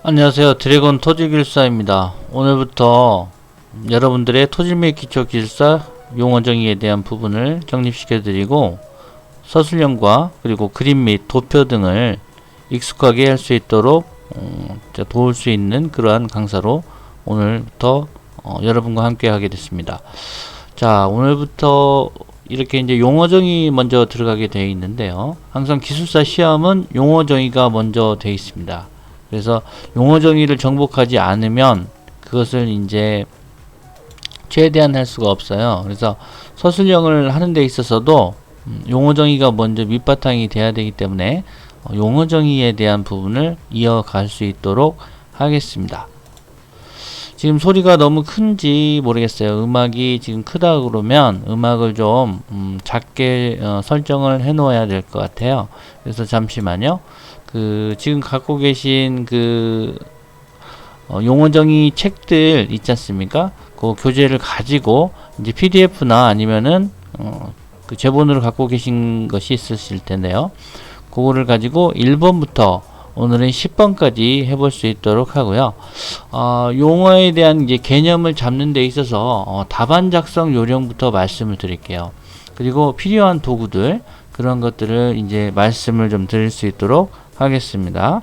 안녕하세요. 드래곤 토지기술사입니다. 오늘부터 여러분들의 토지 및 기초 기술사 용어 정의에 대한 부분을 정립시켜 드리고 서술형과 그리고 그림 및 도표 등을 익숙하게 할 수 있도록 도울 수 있는 그러한 강사로 오늘부터 여러분과 함께 하게 됐습니다. 자, 오늘부터 이렇게 이제 용어 정의 먼저 들어가게 되어 있는데요. 항상 기술사 시험은 용어 정의가 먼저 되어 있습니다. 그래서 용어 정의를 정복하지 않으면 그것을 이제 최대한 할 수가 없어요. 그래서 서술형을 하는 데 있어서도 용어 정의가 먼저 밑바탕이 돼야 되기 때문에 용어 정의에 대한 부분을 이어갈 수 있도록 하겠습니다. 지금 소리가 너무 큰지 모르겠어요. 음악이 지금 크다 그러면 음악을 좀 작게 설정을 해 놓아야 될 것 같아요. 그래서 잠시만요. 지금 갖고 계신 용어 정의 책들 있지 않습니까? 그 교재를 가지고 이제 PDF나 아니면은 그 제본으로 갖고 계신 것이 있으실 텐데요. 그거를 가지고 1번부터 오늘은 10번까지 해볼 수 있도록 하고요. 용어에 대한 이제 개념을 잡는 데 있어서 답안 작성 요령부터 말씀을 드릴게요. 그리고 필요한 도구들 그런 것들을 이제 말씀을 좀 드릴 수 있도록 하겠습니다.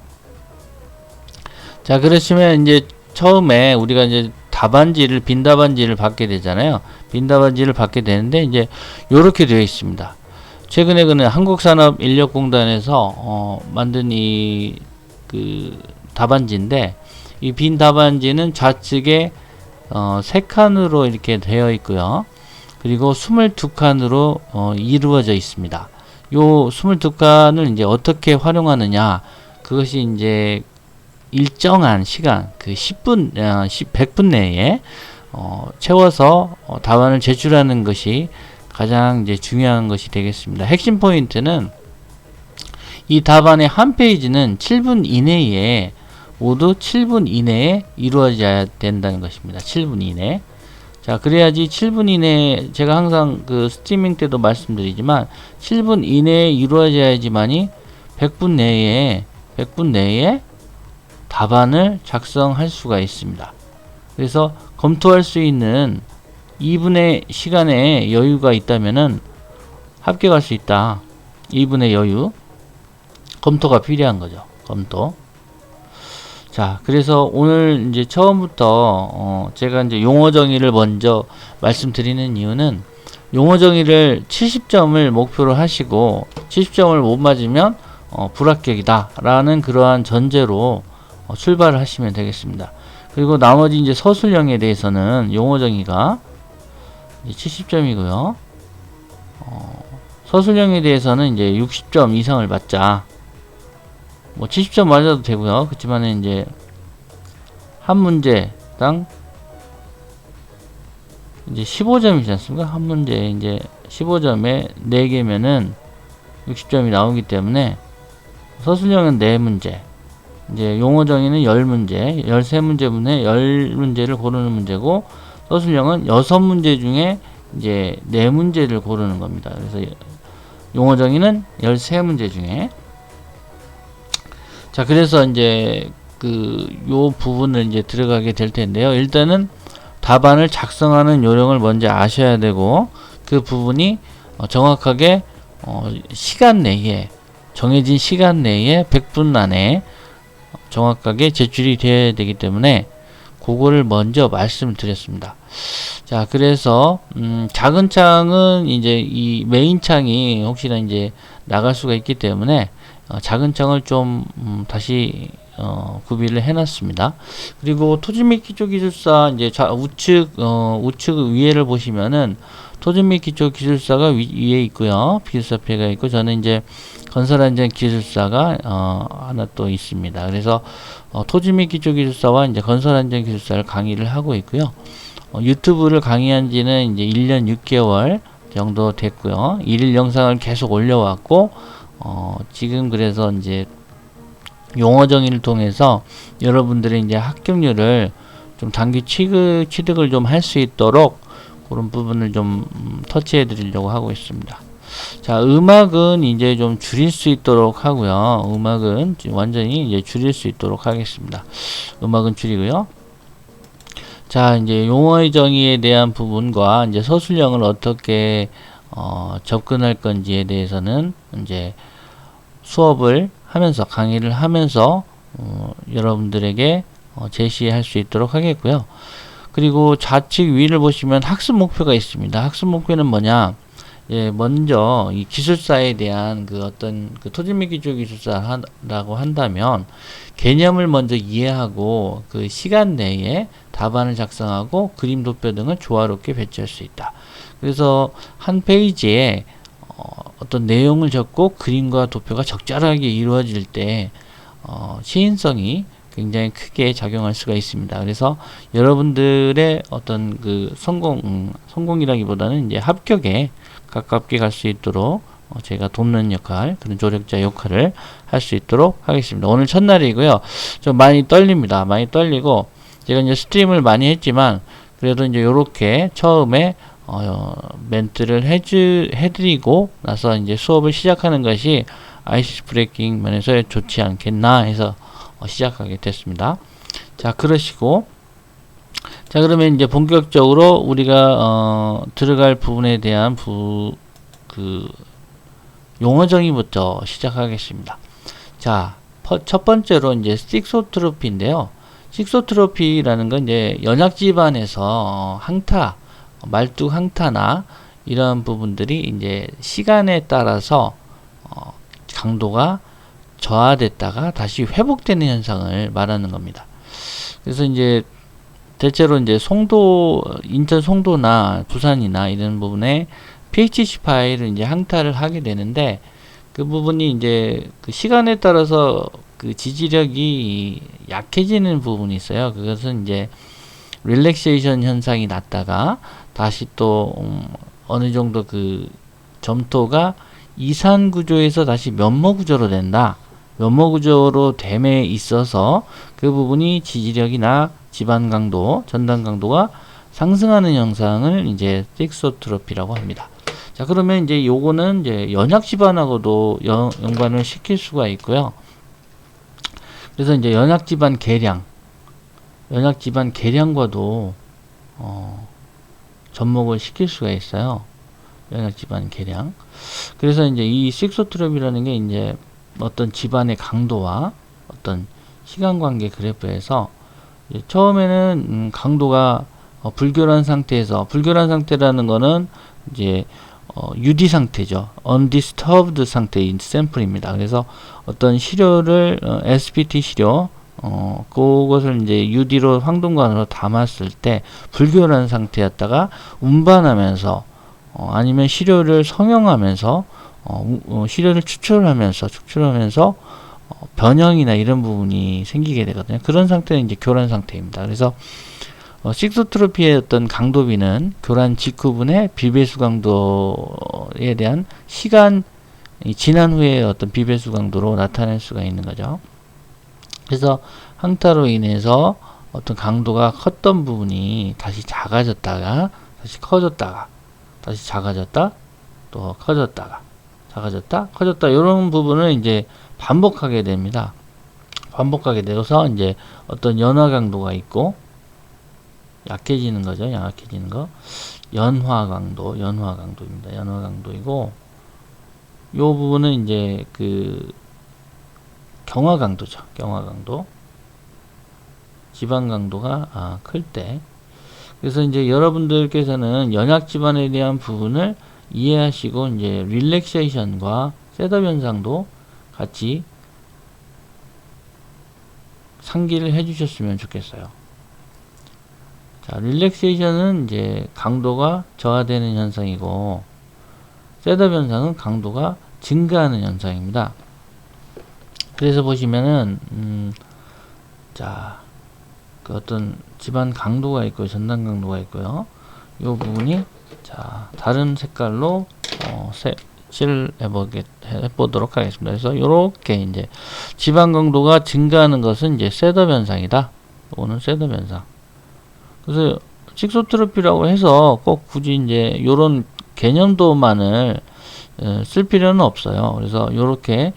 자, 그러시면 이제 처음에 우리가 이제 답안지를 빈 답안지를 받게 되잖아요. 빈 답안지를 받게 되는데 이제 요렇게 되어 있습니다. 최근에 한국산업인력공단에서 만든 답안지인데 이 빈 답안지는 좌측에 3칸으로 이렇게 되어 있고요. 그리고 22칸으로 이루어져 있습니다. 요 22칸을 이제 어떻게 활용하느냐, 그것이 이제 일정한 시간, 100분 내에 채워서 답안을 제출하는 것이 가장 이제 중요한 것이 되겠습니다. 핵심 포인트는 이 답안의 한 페이지는 7분 이내에 모두 7분 이내에 이루어져야 된다는 것입니다. 7분 이내. 자, 그래야지 7분 이내에, 제가 항상 스트리밍 때도 말씀드리지만 7분 이내에 이루어져야지만이 100분 내에 답안을 작성할 수가 있습니다. 그래서 검토할 수 있는 2분의 시간에 여유가 있다면은 합격할 수 있다. 2분의 여유. 검토가 필요한 거죠. 검토. 자, 그래서 오늘 이제 처음부터 제가 이제 용어 정의를 먼저 말씀드리는 이유는 용어 정의를 70점을 목표로 하시고 70점을 못 맞으면 불합격이다 라는 그러한 전제로 출발을 하시면 되겠습니다. 그리고 나머지 이제 서술형에 대해서는 용어 정의가 70점이고요. 서술형에 대해서는 이제 60점 이상을 맞자. 뭐 70점 맞아도 되고요. 그렇지만 이제 한 문제당 이제 15점이지 않습니까? 한 문제 이제 15점에 4개면은 60점이 나오기 때문에 서술형은 4문제, 이제 용어 정의는 10문제, 13문제 분에 10문제를 고르는 문제고, 서술형은 6문제 중에 이제 4문제를 고르는 겁니다. 그래서 용어 정의는 13문제 중에. 자, 그래서 이제 요 부분을 이제 들어가게 될 텐데요. 일단은 답안을 작성하는 요령을 먼저 아셔야 되고, 그 부분이 정확하게 시간 내에, 정해진 시간 내에 100분 안에 정확하게 제출이 되어야 되기 때문에 그거를 먼저 말씀드렸습니다. 자, 그래서 작은 창은 이제 이 메인 창이 혹시나 이제 나갈 수가 있기 때문에 작은 창을 좀 다시 구비를 해놨습니다. 그리고 토지 및 기초 기술사 이제 우측 위에를 보시면은 토지 및 기초 기술사가 위에 있고요. 기술사표가 있고, 저는 이제 건설안전 기술사가 하나 또 있습니다. 그래서 토지 및 기초 기술사와 이제 건설안전 기술사를 강의를 하고 있고요. 유튜브를 강의한 지는 이제 1년 6개월 정도 됐고요. 1일 영상을 계속 올려왔고, 지금 그래서 이제 용어 정의를 통해서 여러분들의 이제 합격률을 좀 단기 취득을 좀 할 수 있도록 그런 부분을 좀 터치해 드리려고 하고 있습니다. 자, 음악은 이제 좀 줄일 수 있도록 하고요. 음악은 완전히 이제 줄일 수 있도록 하겠습니다. 음악은 줄이고요. 자, 이제 용어의 정의에 대한 부분과 이제 서술형을 어떻게 접근할 건지에 대해서는 이제 수업을 하면서 강의를 하면서 여러분들에게 제시할 수 있도록 하겠고요. 그리고 좌측 위를 보시면 학습 목표가 있습니다. 학습 목표는 뭐냐? 예, 먼저 이 기술사에 대한 그 어떤 그 토지 및 기초 기술사라고 한다면 개념을 먼저 이해하고 그 시간 내에 답안을 작성하고 그림 도표 등을 조화롭게 배치할 수 있다. 그래서 한 페이지에 어떤 내용을 적고 그림과 도표가 적절하게 이루어질 때 시인성이 굉장히 크게 작용할 수가 있습니다. 그래서 여러분들의 어떤 그 성공이라기보다는 이제 합격에 가깝게 갈 수 있도록 제가 돕는 역할, 그런 조력자 역할을 할 수 있도록 하겠습니다. 오늘 첫날이고요. 좀 많이 떨립니다. 많이 떨리고 제가 이제 스트림을 많이 했지만 그래도 이제 요렇게 처음에 멘트를 해드리고 나서 이제 수업을 시작하는 것이 아이스 브레이킹 면에서 좋지 않겠나 해서 시작하게 됐습니다. 자, 그러시고 자, 그러면 이제 본격적으로 우리가 들어갈 부분에 대한 용어 정의부터 시작하겠습니다. 자, 첫 번째로 이제 식소트로피인데요. 식소트로피라는 건 이제 연약 지반에서 항타, 말뚝 항타나 이런 부분들이 이제 시간에 따라서 강도가 저하됐다가 다시 회복되는 현상을 말하는 겁니다. 그래서 이제 대체로 이제 인천 송도나 부산이나 이런 부분에 PHC 파일을 이제 항타를 하게 되는데 그 부분이 이제 그 시간에 따라서 그 지지력이 약해지는 부분이 있어요. 그것은 이제 릴렉세이션 현상이 났다가 다시 또 어느 정도 그 점토가 이산 구조에서 다시 면모 구조로 된다. 면모 구조로 됨에 있어서 그 부분이 지지력이나 지반 강도, 전단 강도가 상승하는 현상을 이제 식소트로피라고 합니다. 자, 그러면 이제 요거는 이제 연약 지반하고도 연관을 시킬 수가 있고요. 그래서 이제 연약 지반 개량과도 접목을 시킬 수가 있어요. 연약 지반 개량. 그래서 이제 이 식소트로피라는 게 이제 어떤 지반의 강도와 어떤 시간 관계 그래프에서 처음에는 강도가 불교란 상태라는 거는 이제 UD 상태죠. undisturbed 상태인 샘플입니다. 그래서 어떤 시료를 SPT 시료 그것을 이제 UD로 황동관으로 담았을 때 불교란 상태였다가 운반하면서 아니면 시료를 성형하면서 시료를 추출하면서 변형이나 이런 부분이 생기게 되거든요. 그런 상태는 이제 교란 상태입니다. 그래서 식소트로피의 어떤 강도비는 교란 직후분의 비배수 강도에 대한 시간이 지난 후에 어떤 비배수 강도로 나타낼 수가 있는 거죠. 그래서 항타로 인해서 어떤 강도가 컸던 부분이 다시 작아졌다가 다시 커졌다가 다시 작아졌다 또 커졌다가 작아졌다 커졌다 이런 부분을 이제 반복하게 됩니다. 반복하게 되어서 이제 어떤 연화 강도가 있고 약해지는 거죠. 약해지는 거. 연화 강도입니다. 연화 강도이고 요 부분은 이제 그 경화 강도죠. 경화 강도. 지반 강도가 클 때. 그래서 이제 여러분들께서는 연약 지반에 대한 부분을 이해하시고 이제 릴렉세이션과 셋업 현상도 같이 상기를 해 주셨으면 좋겠어요. 자, 릴렉세이션은 이제 강도가 저하되는 현상이고 셋업 현상은 강도가 증가하는 현상입니다. 그래서 보시면은 자, 그 어떤 지반 강도가 있고요, 전단 강도가 있고요. 이 부분이 자 다른 색깔로 칠을 해보도록 하겠습니다. 그래서 이렇게 이제 지반 강도가 증가하는 것은 이제 셋업 현상이다. 이거는 셋업 현상. 그래서 식소트로피라고 해서 꼭 굳이 이제 요런 개념도만을 쓸 필요는 없어요. 그래서 요렇게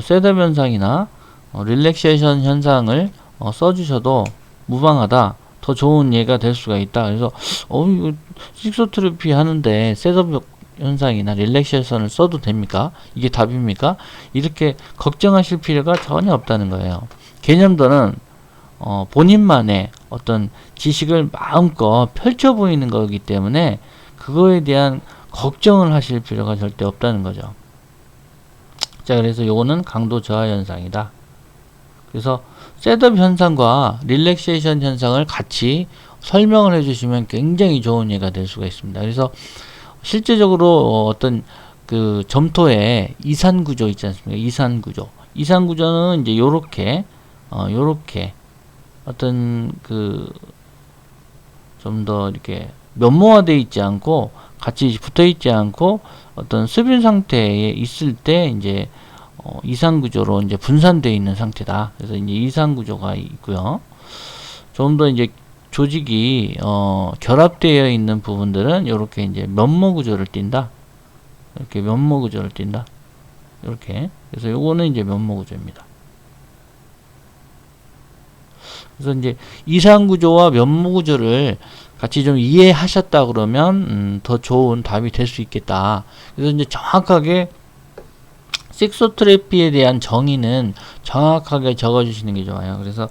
셋업 현상이나 릴렉세이션 현상을 써주셔도 무방하다, 더 좋은 예가 될 수가 있다. 그래서 이거 식소트로피 하는데 셋업 현상이나 릴렉세이션을 써도 됩니까? 이게 답입니까? 이렇게 걱정하실 필요가 전혀 없다는 거예요. 개념도는 본인만의 어떤 지식을 마음껏 펼쳐 보이는 거기 때문에 그거에 대한 걱정을 하실 필요가 절대 없다는 거죠. 자, 그래서 요거는 강도 저하 현상이다. 그래서 셋업 현상과 릴렉세이션 현상을 같이 설명을 해주시면 굉장히 좋은 예가 될 수가 있습니다. 그래서 실제적으로 어떤 그 점토의 이산 구조 있지 않습니까? 이산 구조. 이산 구조는 이제 요렇게 어떤 그 좀 더 이렇게 면모화되어 있지 않고 같이 붙어 있지 않고 어떤 수빈 상태에 있을 때 이제 이산 구조로 이제 분산되어 있는 상태다. 그래서 이제 이산 구조가 있고요. 좀 더 이제 조직이 결합되어 있는 부분들은 이렇게 이제 면모 구조를 띈다. 이렇게 면모 구조를 띈다. 이렇게. 그래서 요거는 이제 면모 구조입니다. 그래서 이제 이상 구조와 면모 구조를 같이 좀 이해하셨다 그러면 더 좋은 답이 될 수 있겠다. 그래서 이제 정확하게 식소트로피에 대한 정의는 정확하게 적어주시는 게 좋아요. 그래서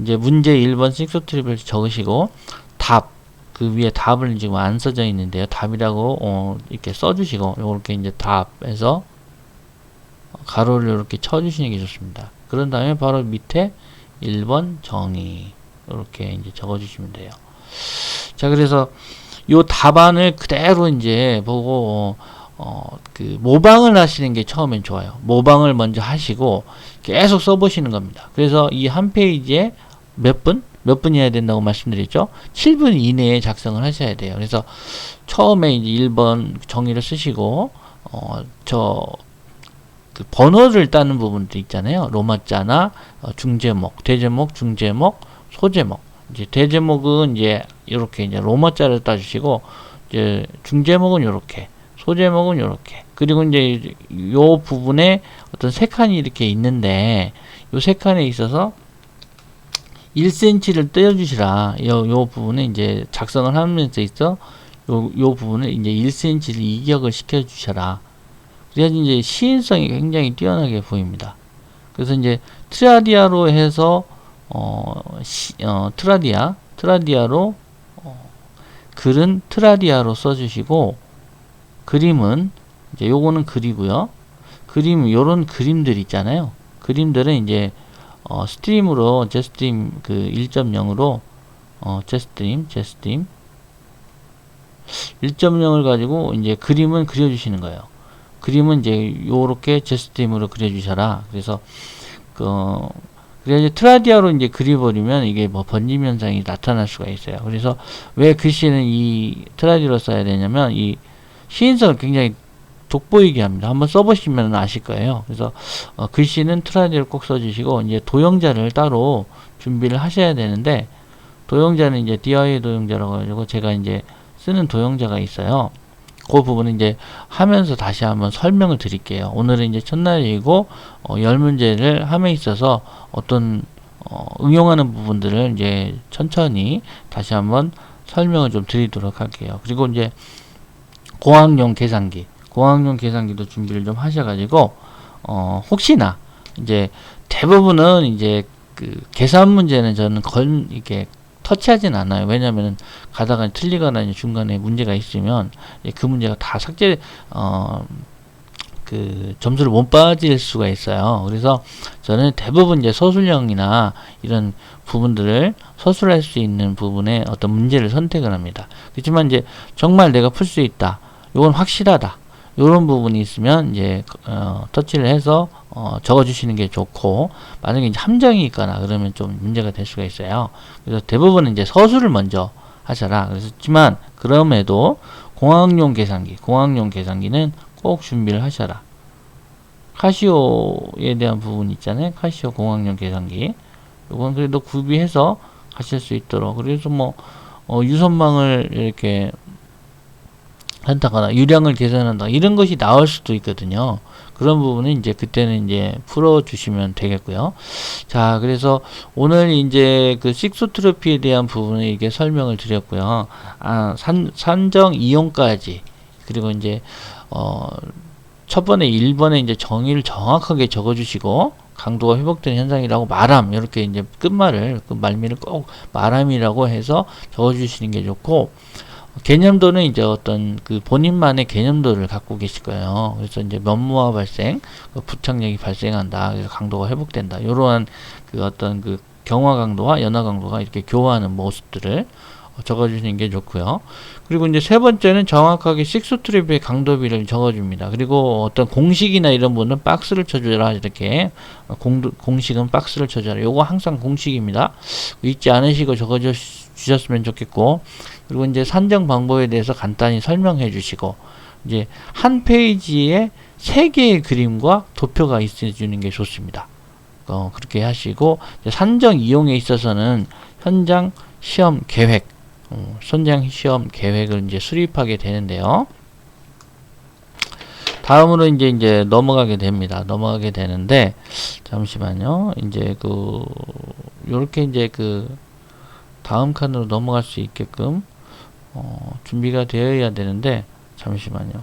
이제 문제 1번 식소트로피를 적으시고 답, 그 위에 답을 지금 안 써져 있는데요. 답이라고 이렇게 써주시고 이렇게 이제 답에서 가로를 이렇게 쳐주시는 게 좋습니다. 그런 다음에 바로 밑에 1번 정의 이렇게 이제 적어주시면 돼요. 자, 그래서 요 답안을 그대로 이제 보고 그 모방을 하시는 게 처음엔 좋아요. 모방을 먼저 하시고 계속 써보시는 겁니다. 그래서 이 한 페이지에 몇 분이어야 된다고 말씀드렸죠? 7분 이내에 작성을 하셔야 돼요. 그래서 처음에 이제 1번 정의를 쓰시고 그 번호를 따는 부분들 있잖아요. 로마자나 중제목, 대제목, 중제목, 소제목. 이제 대제목은 이제 이렇게 이제 로마자를 따주시고 이제 중제목은 이렇게, 소제목은 이렇게. 그리고 이제 요 부분에 어떤 세 칸이 이렇게 있는데 요 세 칸에 있어서 1cm를 떼어주시라. 요 부분에 이제 작성을 하면서 있어 요 부분을 이제 1cm를 이격을 시켜주셔라. 그래야지 이제 시인성이 굉장히 뛰어나게 보입니다. 그래서 이제 트라디아로 해서 트라디아로 글은 트라디아로 써주시고 그림은 이제 요거는 글이고요. 그림 요런 그림들 있잖아요. 그림들은 이제 스트림으로 제스트림 그 1.0으로 제스트림 1.0을 가지고 이제 그림은 그려주시는 거예요. 그림은 이제 요렇게 제스트림으로 그려주셔라. 그래서 그래야 이제 트라디아로 이제 그려버리면 이게 뭐 번짐 현상이 나타날 수가 있어요. 그래서 왜 글씨는 이 트라디아로 써야 되냐면 이 시인성을 굉장히 돋보이게 합니다. 한번 써보시면 아실 거예요. 그래서 글씨는 트라디아로 꼭 써주시고 이제 도형자를 따로 준비를 하셔야 되는데 도형자는 이제 DIY 도형자라고 해가지고 제가 이제 쓰는 도형자가 있어요. 그 부분은 이제 하면서 다시 한번 설명을 드릴게요. 오늘은 이제 첫날이고 10문제를 함에 있어서 어떤 응용하는 부분들을 이제 천천히 다시 한번 설명을 좀 드리도록 할게요. 그리고 이제 공학용 계산기도 준비를 좀 하셔가지고 혹시나 이제 대부분은 이제 그 계산 문제는 저는 이렇게 터치하진 않아요. 왜냐면은 가다가 틀리거나 중간에 문제가 있으면 그 문제가 다 그 점수를 못 받을 수가 있어요. 그래서 저는 대부분 이제 서술형이나 이런 부분들을 서술할 수 있는 부분에 어떤 문제를 선택을 합니다. 그렇지만 이제 정말 내가 풀 수 있다. 이건 확실하다. 이런 부분이 있으면 이제 터치를 해서 적어주시는 게 좋고 만약에 이제 함정이 있거나 그러면 좀 문제가 될 수가 있어요. 그래서 대부분은 이제 서술을 먼저 하셔라. 그렇지만 그럼에도 공학용 계산기는 꼭 준비를 하셔라. 카시오에 대한 부분 있잖아요. 카시오 공학용 계산기. 이건 그래도 구비해서 가실 수 있도록. 그래서 뭐 유선망을 이렇게 한다거나 유량을 계산한다 이런 것이 나올 수도 있거든요. 그런 부분은 이제 그때는 이제 풀어 주시면 되겠고요. 자, 그래서 오늘 이제 그 식소트로피에 대한 부분을 이렇게 설명을 드렸고요. 산정 이용까지, 그리고 이제 첫 번에 1번에 이제 정의를 정확하게 적어 주시고, 강도가 회복되는 현상이라고 말함, 이렇게 이제 끝말을, 그 말미를 꼭 말함이라고 해서 적어 주시는 게 좋고, 개념도는 이제 어떤 그 본인만의 개념도를 갖고 계실 거예요. 그래서 이제 면무화 발생, 그 부착력이 발생한다. 그래서 강도가 회복된다. 이러한 그 어떤 그 경화 강도와 연화 강도가 이렇게 교화하는 모습들을 적어주시는 게 좋고요. 그리고 이제 세 번째는 정확하게 식소트랩의 강도비를 적어줍니다. 그리고 어떤 공식이나 이런 부분은 박스를 쳐주라, 이렇게 공식은 박스를 쳐주라. 요거 항상 공식입니다. 잊지 않으시고 적어주셨으면 좋겠고, 그리고 이제 산정 방법에 대해서 간단히 설명해 주시고, 이제 한 페이지에 3개의 그림과 도표가 있어주는 게 좋습니다. 그렇게 하시고, 산정 이용에 있어서는 현장 시험 계획, 현장 시험 계획을 이제 수립하게 되는데요. 다음으로 이제 넘어가게 됩니다. 넘어가게 되는데, 잠시만요. 이제 요렇게 이제 다음 칸으로 넘어갈 수 있게끔 준비가 되어야 되는데, 잠시만요.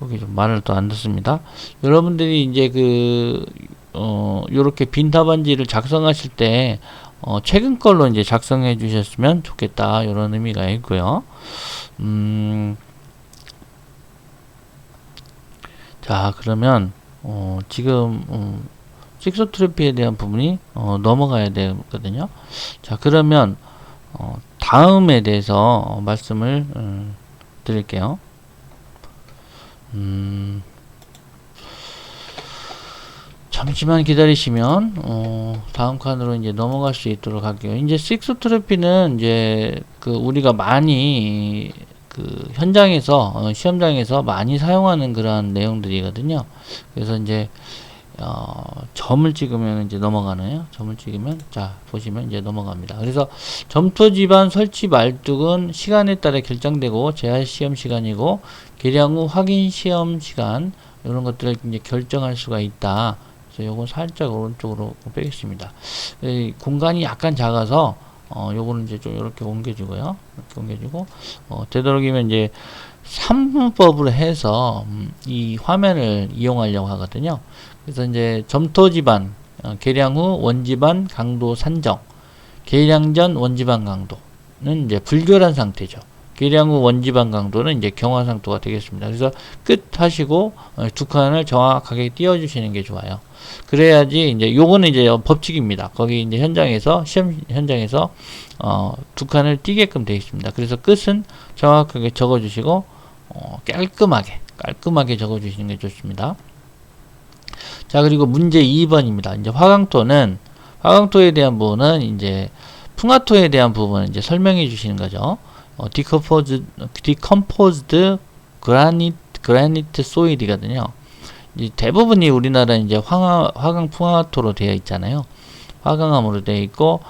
여기 좀 말을 또 안 듣습니다. 여러분들이 이제 요렇게 빈 답안지를 작성하실 때 최근 걸로 이제 작성해 주셨으면 좋겠다, 이런 의미가 있고요. 자, 그러면 지금 식소트로피에 대한 부분이 넘어가야 되거든요. 자, 그러면 다음에 대해서 말씀을 드릴게요. 잠시만 기다리시면 다음 칸으로 이제 넘어갈 수 있도록 할게요. 이제 식소트로피는 이제 우리가 많이 현장에서 시험장에서 많이 사용하는 그런 내용들이거든요. 그래서 이제 점을 찍으면 이제 넘어가네요. 점을 찍으면, 자, 보시면 이제 넘어갑니다. 그래서 점토 지반 설치 말뚝은 시간에 따라 결정되고 재할 시험 시간이고 계량 후 확인 시험 시간, 이런 것들을 이제 결정할 수가 있다. 그래서 요건 살짝 오른쪽으로 빼겠습니다. 공간이 약간 작아서 요거는 이제 좀 이렇게 옮겨주고요. 이렇게 옮겨주고, 되도록이면 이제 3분법으로 해서 이 화면을 이용하려고 하거든요. 그래서 이제 점토 지반, 계량 후 원지반 강도 산정, 계량 전 원지반 강도는 이제 불결한 상태죠. 계량 후 원지반 강도는 이제 경화 상도가 되겠습니다. 그래서 끝 하시고 두 칸을 정확하게 띄워주시는 게 좋아요. 그래야지 이제 요거는 이제 법칙입니다. 거기 이제 현장에서 시험 현장에서 두 칸을 띄게끔 되어 있습니다. 그래서 끝은 정확하게 적어주시고 깔끔하게 적어주시는 게 좋습니다. 자, 그리고 문제 2번입니다. 이제 화강토에 대한 부분은 이제 풍화토에 대한 부분은 이제 설명해 주시는 거죠. decomposed granite soil이거든요. 대부분이 우리나라 이제 화강 풍화토로 되어 있잖아요. 화강암으로 되어 있고,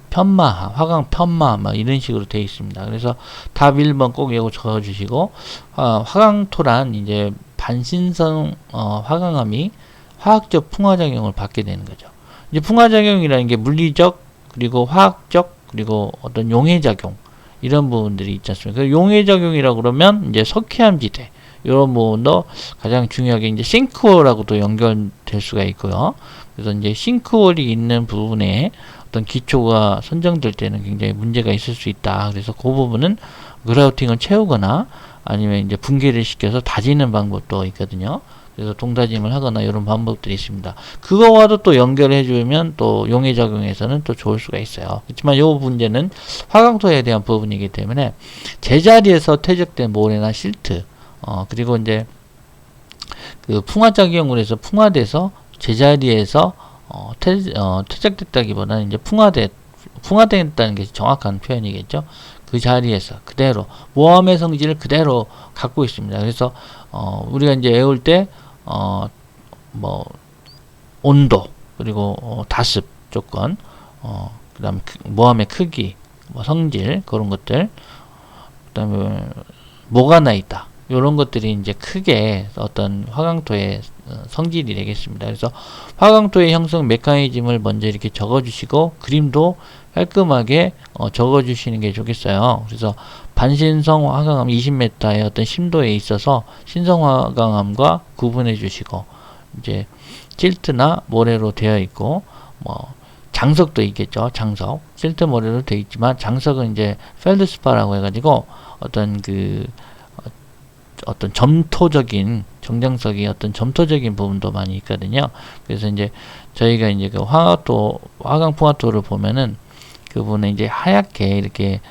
편마하, 화강 편마, 막 이런 식으로 되어 있습니다. 그래서 답 1번 꼭 이거 적어주시고, 화강토란 이제 반신성 화강암이 화학적 풍화작용을 받게 되는 거죠. 이제 풍화작용이라는 게 물리적, 그리고 화학적, 그리고 어떤 용해작용, 이런 부분들이 있지 않습니까? 용해작용이라고 그러면 이제 석회암지대, 이런 부분도 가장 중요하게 이제 싱크홀하고도 연결될 수가 있고요. 그래서 이제 싱크홀이 있는 부분에 어떤 기초가 선정될 때는 굉장히 문제가 있을 수 있다. 그래서 그 부분은 그라우팅을 채우거나 아니면 이제 붕괴를 시켜서 다지는 방법도 있거든요. 그래서 동다짐을 하거나 이런 방법들이 있습니다. 그거와도 또 연결해 주면 또 용해작용에서는 또 좋을 수가 있어요. 그렇지만 이 문제는 화강토에 대한 부분이기 때문에 제자리에서 퇴적된 모래나 실트, 그리고 이제 풍화작용을 해서 풍화돼서 제자리에서 퇴적됐다기보다는 이제 풍화됐다는 게 정확한 표현이겠죠. 그 자리에서 그대로 모함의 성질을 그대로 갖고 있습니다. 그래서 우리가 이제 외울 때 뭐 온도, 그리고 다습 조건, 그다음에 모함의 크기, 뭐 성질, 그런 것들, 그다음에 뭐가 나 있다. 요런 것들이 이제 크게 어떤 화강토의 성질이 되겠습니다. 그래서 화강토의 형성 메커니즘을 먼저 이렇게 적어 주시고 그림도 깔끔하게 적어 주시는 게 좋겠어요. 그래서 반신성 화강암 20m의 어떤 심도에 있어서 신성 화강암과 구분해 주시고, 이제 실트나 모래로 되어 있고, 뭐 장석도 있겠죠. 장석, 실트 모래로 되어 있지만 장석은 이제 펠드스파라고 해가지고 어떤 점토적인 정장석이 어떤 점토적인 부분도 많이 있거든요. 그래서 이제 저희가 이제 그 화강 풍화토를 보면은 그 부분에 이제 하얗게 이렇게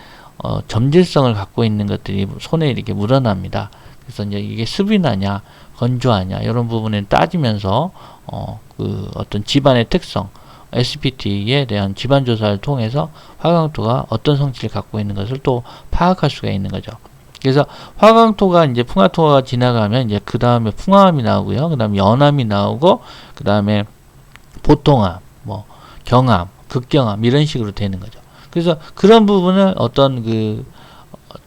점질성을 갖고 있는 것들이 손에 이렇게 묻어납니다. 그래서 이제 이게 습이나냐 건조하냐 이런 부분을 따지면서 어떤 집안의 특성, SPT에 대한 집안 조사를 통해서 화강토가 어떤 성질을 갖고 있는 것을 또 파악할 수가 있는 거죠. 그래서 화강토가 이제 풍화토가 지나가면 이제 그 다음에 풍화암이 나오고요. 그 다음에 연암이 나오고, 그 다음에 보통암, 뭐 경암, 극경암 이런 식으로 되는 거죠. 그래서 그런 부분을 어떤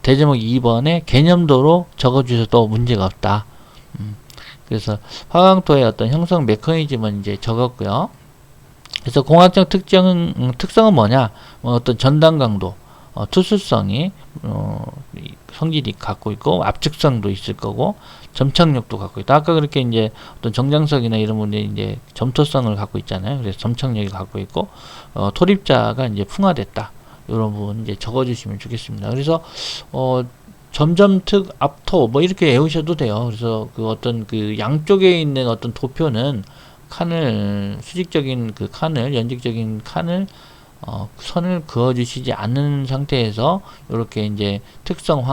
대제목 2번에 개념도로 적어주셔도 문제가 없다. 그래서 화강토의 어떤 형성 메커니즘은 이제 적었고요. 그래서 공학적 특성은 뭐냐? 어떤 전단 강도, 투수성이 성질이 갖고 있고, 압축성도 있을 거고, 점착력도 갖고 있다. 아까 그렇게 이제 어떤 정장석이나 이런 분들이 이제 점토성을 갖고 있잖아요. 그래서 점착력이 갖고 있고, 토립자가 이제 풍화됐다. 이런 부분 이제 적어주시면 좋겠습니다. 그래서 점점특 압토 뭐 이렇게 외우셔도 돼요. 그래서 어떤 양쪽에 있는 어떤 도표는 칸을 수직적인 칸을 연직적인 칸을 선을 그어 주시지 않는 상태에서 이렇게 이제 특성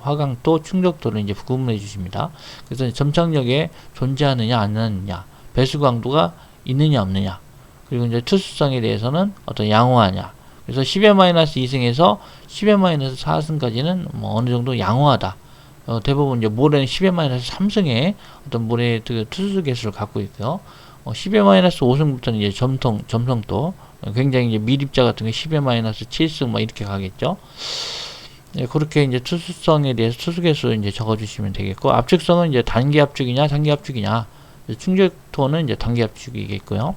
화강토 충족도를 이제 구분해 주십니다. 그래서 점착력에 존재하느냐 안 하느냐, 배수 강도가 있느냐 없느냐, 그리고 이제 투수성에 대해서는 어떤 양호하냐. 그래서 10의-2승에서 10의-4승까지는 뭐 어느 정도 양호하다. 대부분 이제 모래는 10의-3승의 어떤 모래의 투수 개수를 갖고 있고요. 10의-5승부터는 이제 점성도 굉장히 이제 밀입자 같은 게 10의-7승 뭐 이렇게 가겠죠. 네, 그렇게 이제 투수성에 대해서 투수 개수 이제 적어주시면 되겠고, 압축성은 이제 단기 압축이냐 장기 압축이냐. 충격토는 이제 단기 압축이겠고요.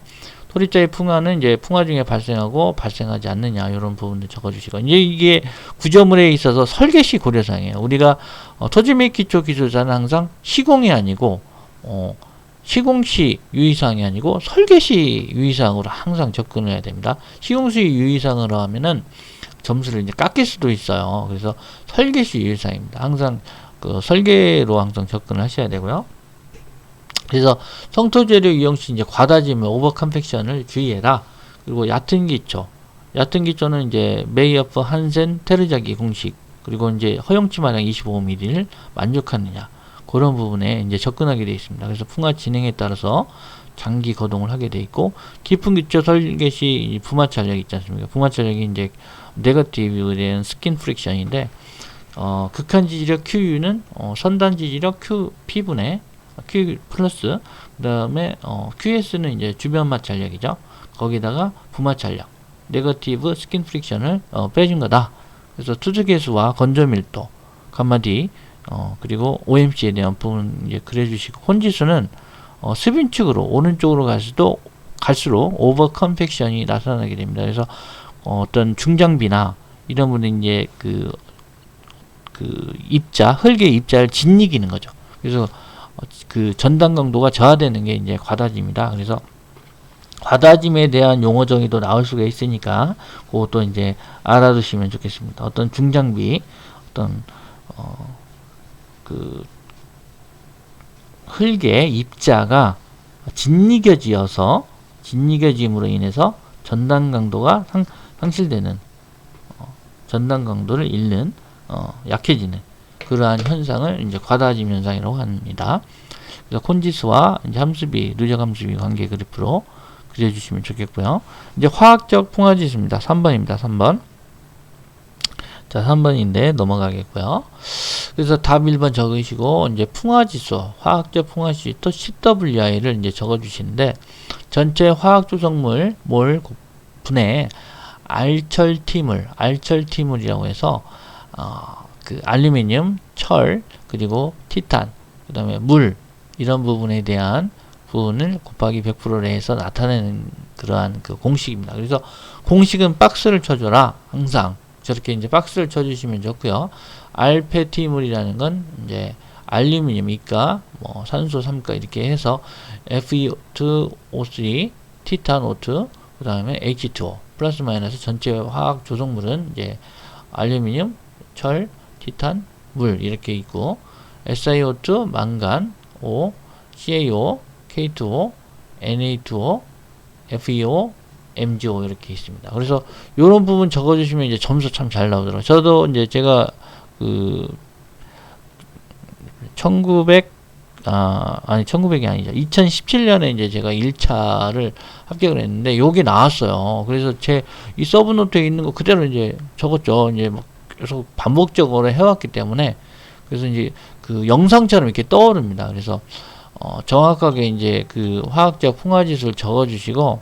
토립자의 풍화는 이제 풍화 중에 발생하고 발생하지 않느냐 이런 부분들 적어주시고, 이제 이게 구조물에 있어서 설계 시 고려사항이에요. 우리가 토지 및 기초 기술자는 항상 시공이 아니고 시공 시 유의사항이 아니고 설계 시 유의사항으로 항상 접근을 해야 됩니다. 시공 시 유의사항으로 하면은 점수를 이제 깎일 수도 있어요. 그래서 설계 시 유의사항입니다. 항상 설계로 항상 접근을 하셔야 되고요. 그래서 성토재료 이용 시 이제 과다짐을 오버 컴팩션을 주의해라. 그리고 얕은 기초는 이제 메이어프 한센 테르자기 공식, 그리고 이제 허용치 마량 25mm를 만족하느냐, 그런 부분에 이제 접근하게 되어 있습니다. 그래서 풍화 진행에 따라서 장기 거동을 하게 되어 있고, 깊은 기초 설계 시 부마 찰력이 있지 않습니까? 부마 찰력이 이제 네거티브에 대한 스킨 프릭션인데, 극한 지지력 QU는 선단 지지력 P분의 Q 플러스, 그 다음에 QS는 이제 주변 마찰력이죠. 거기다가 부마찰력, 네거티브 스킨 프릭션을 빼준 거다. 그래서 투수 개수와 건조 밀도, 감마 D, 그리고 OMC에 대한 부분 이제 그려주시고, 혼지수는 스빈축으로 오른쪽으로 갈수록 오버 컴팩션이 나타나게 됩니다. 그래서 어떤 중장비나 이런 분은 이제 흙의 입자를 짓이기는 거죠. 그래서 전단 강도가 저하되는 게 이제 과다짐이다. 그래서 과다짐에 대한 용어 정의도 나올 수가 있으니까 그것도 이제 알아두시면 좋겠습니다. 어떤 중장비, 어떤 흙의 입자가 짓이겨짐으로 인해서 전단 강도가 상실되는, 전단 강도를 잃는, 약해지는 그러한 현상을 이제 과다짐 현상이라고 합니다. 그래서 콘지수와 이제 함수비, 누적 함수비 관계 그래프로 그려주시면 좋겠고요. 이제 화학적 풍화지수입니다. 3번입니다. 3번. 자, 3번인데 넘어가겠고요. 그래서 답 1번 적으시고, 이제 풍화지수, 화학적 풍화지수 또 CWI를 이제 적어주시는데, 전체 화학 조성물 몰 분의 알철티물이라고 해서 그 알루미늄, 철, 그리고 티탄, 그 다음에 물, 이런 부분에 대한 부분을 곱하기 100%를 해서 나타내는 그러한 그 공식입니다. 그래서 공식은 박스를 쳐줘라. 항상 저렇게 이제 박스를 쳐주시면 좋고요. 알페티물이라는 건 이제 알루미늄 2가, 뭐 산소 3가 이렇게 해서 Fe2O3, 티탄 O2, 그 다음에 H2O 플러스 마이너스 전체 화학 조성물은 이제 알루미늄, 철, 티탄, 물 이렇게 있고, SiO2, 망간, O, CaO, K2O, Na2O, FeO, MgO 이렇게 있습니다. 그래서 이런 부분 적어주시면 이제 점수 참 잘 나오더라고요. 저도 이제 제가 그 1900이 아니죠. 2017년에 이제 제가 1차를 합격을 했는데 요게 나왔어요. 그래서 제 이 서브노트에 있는 거 그대로 이제 적었죠. 이제 막 계속 반복적으로 해왔기 때문에, 그래서 이제 그 영상처럼 이렇게 떠오릅니다. 그래서 정확하게 이제 그 화학적 풍화지수를 적어주시고,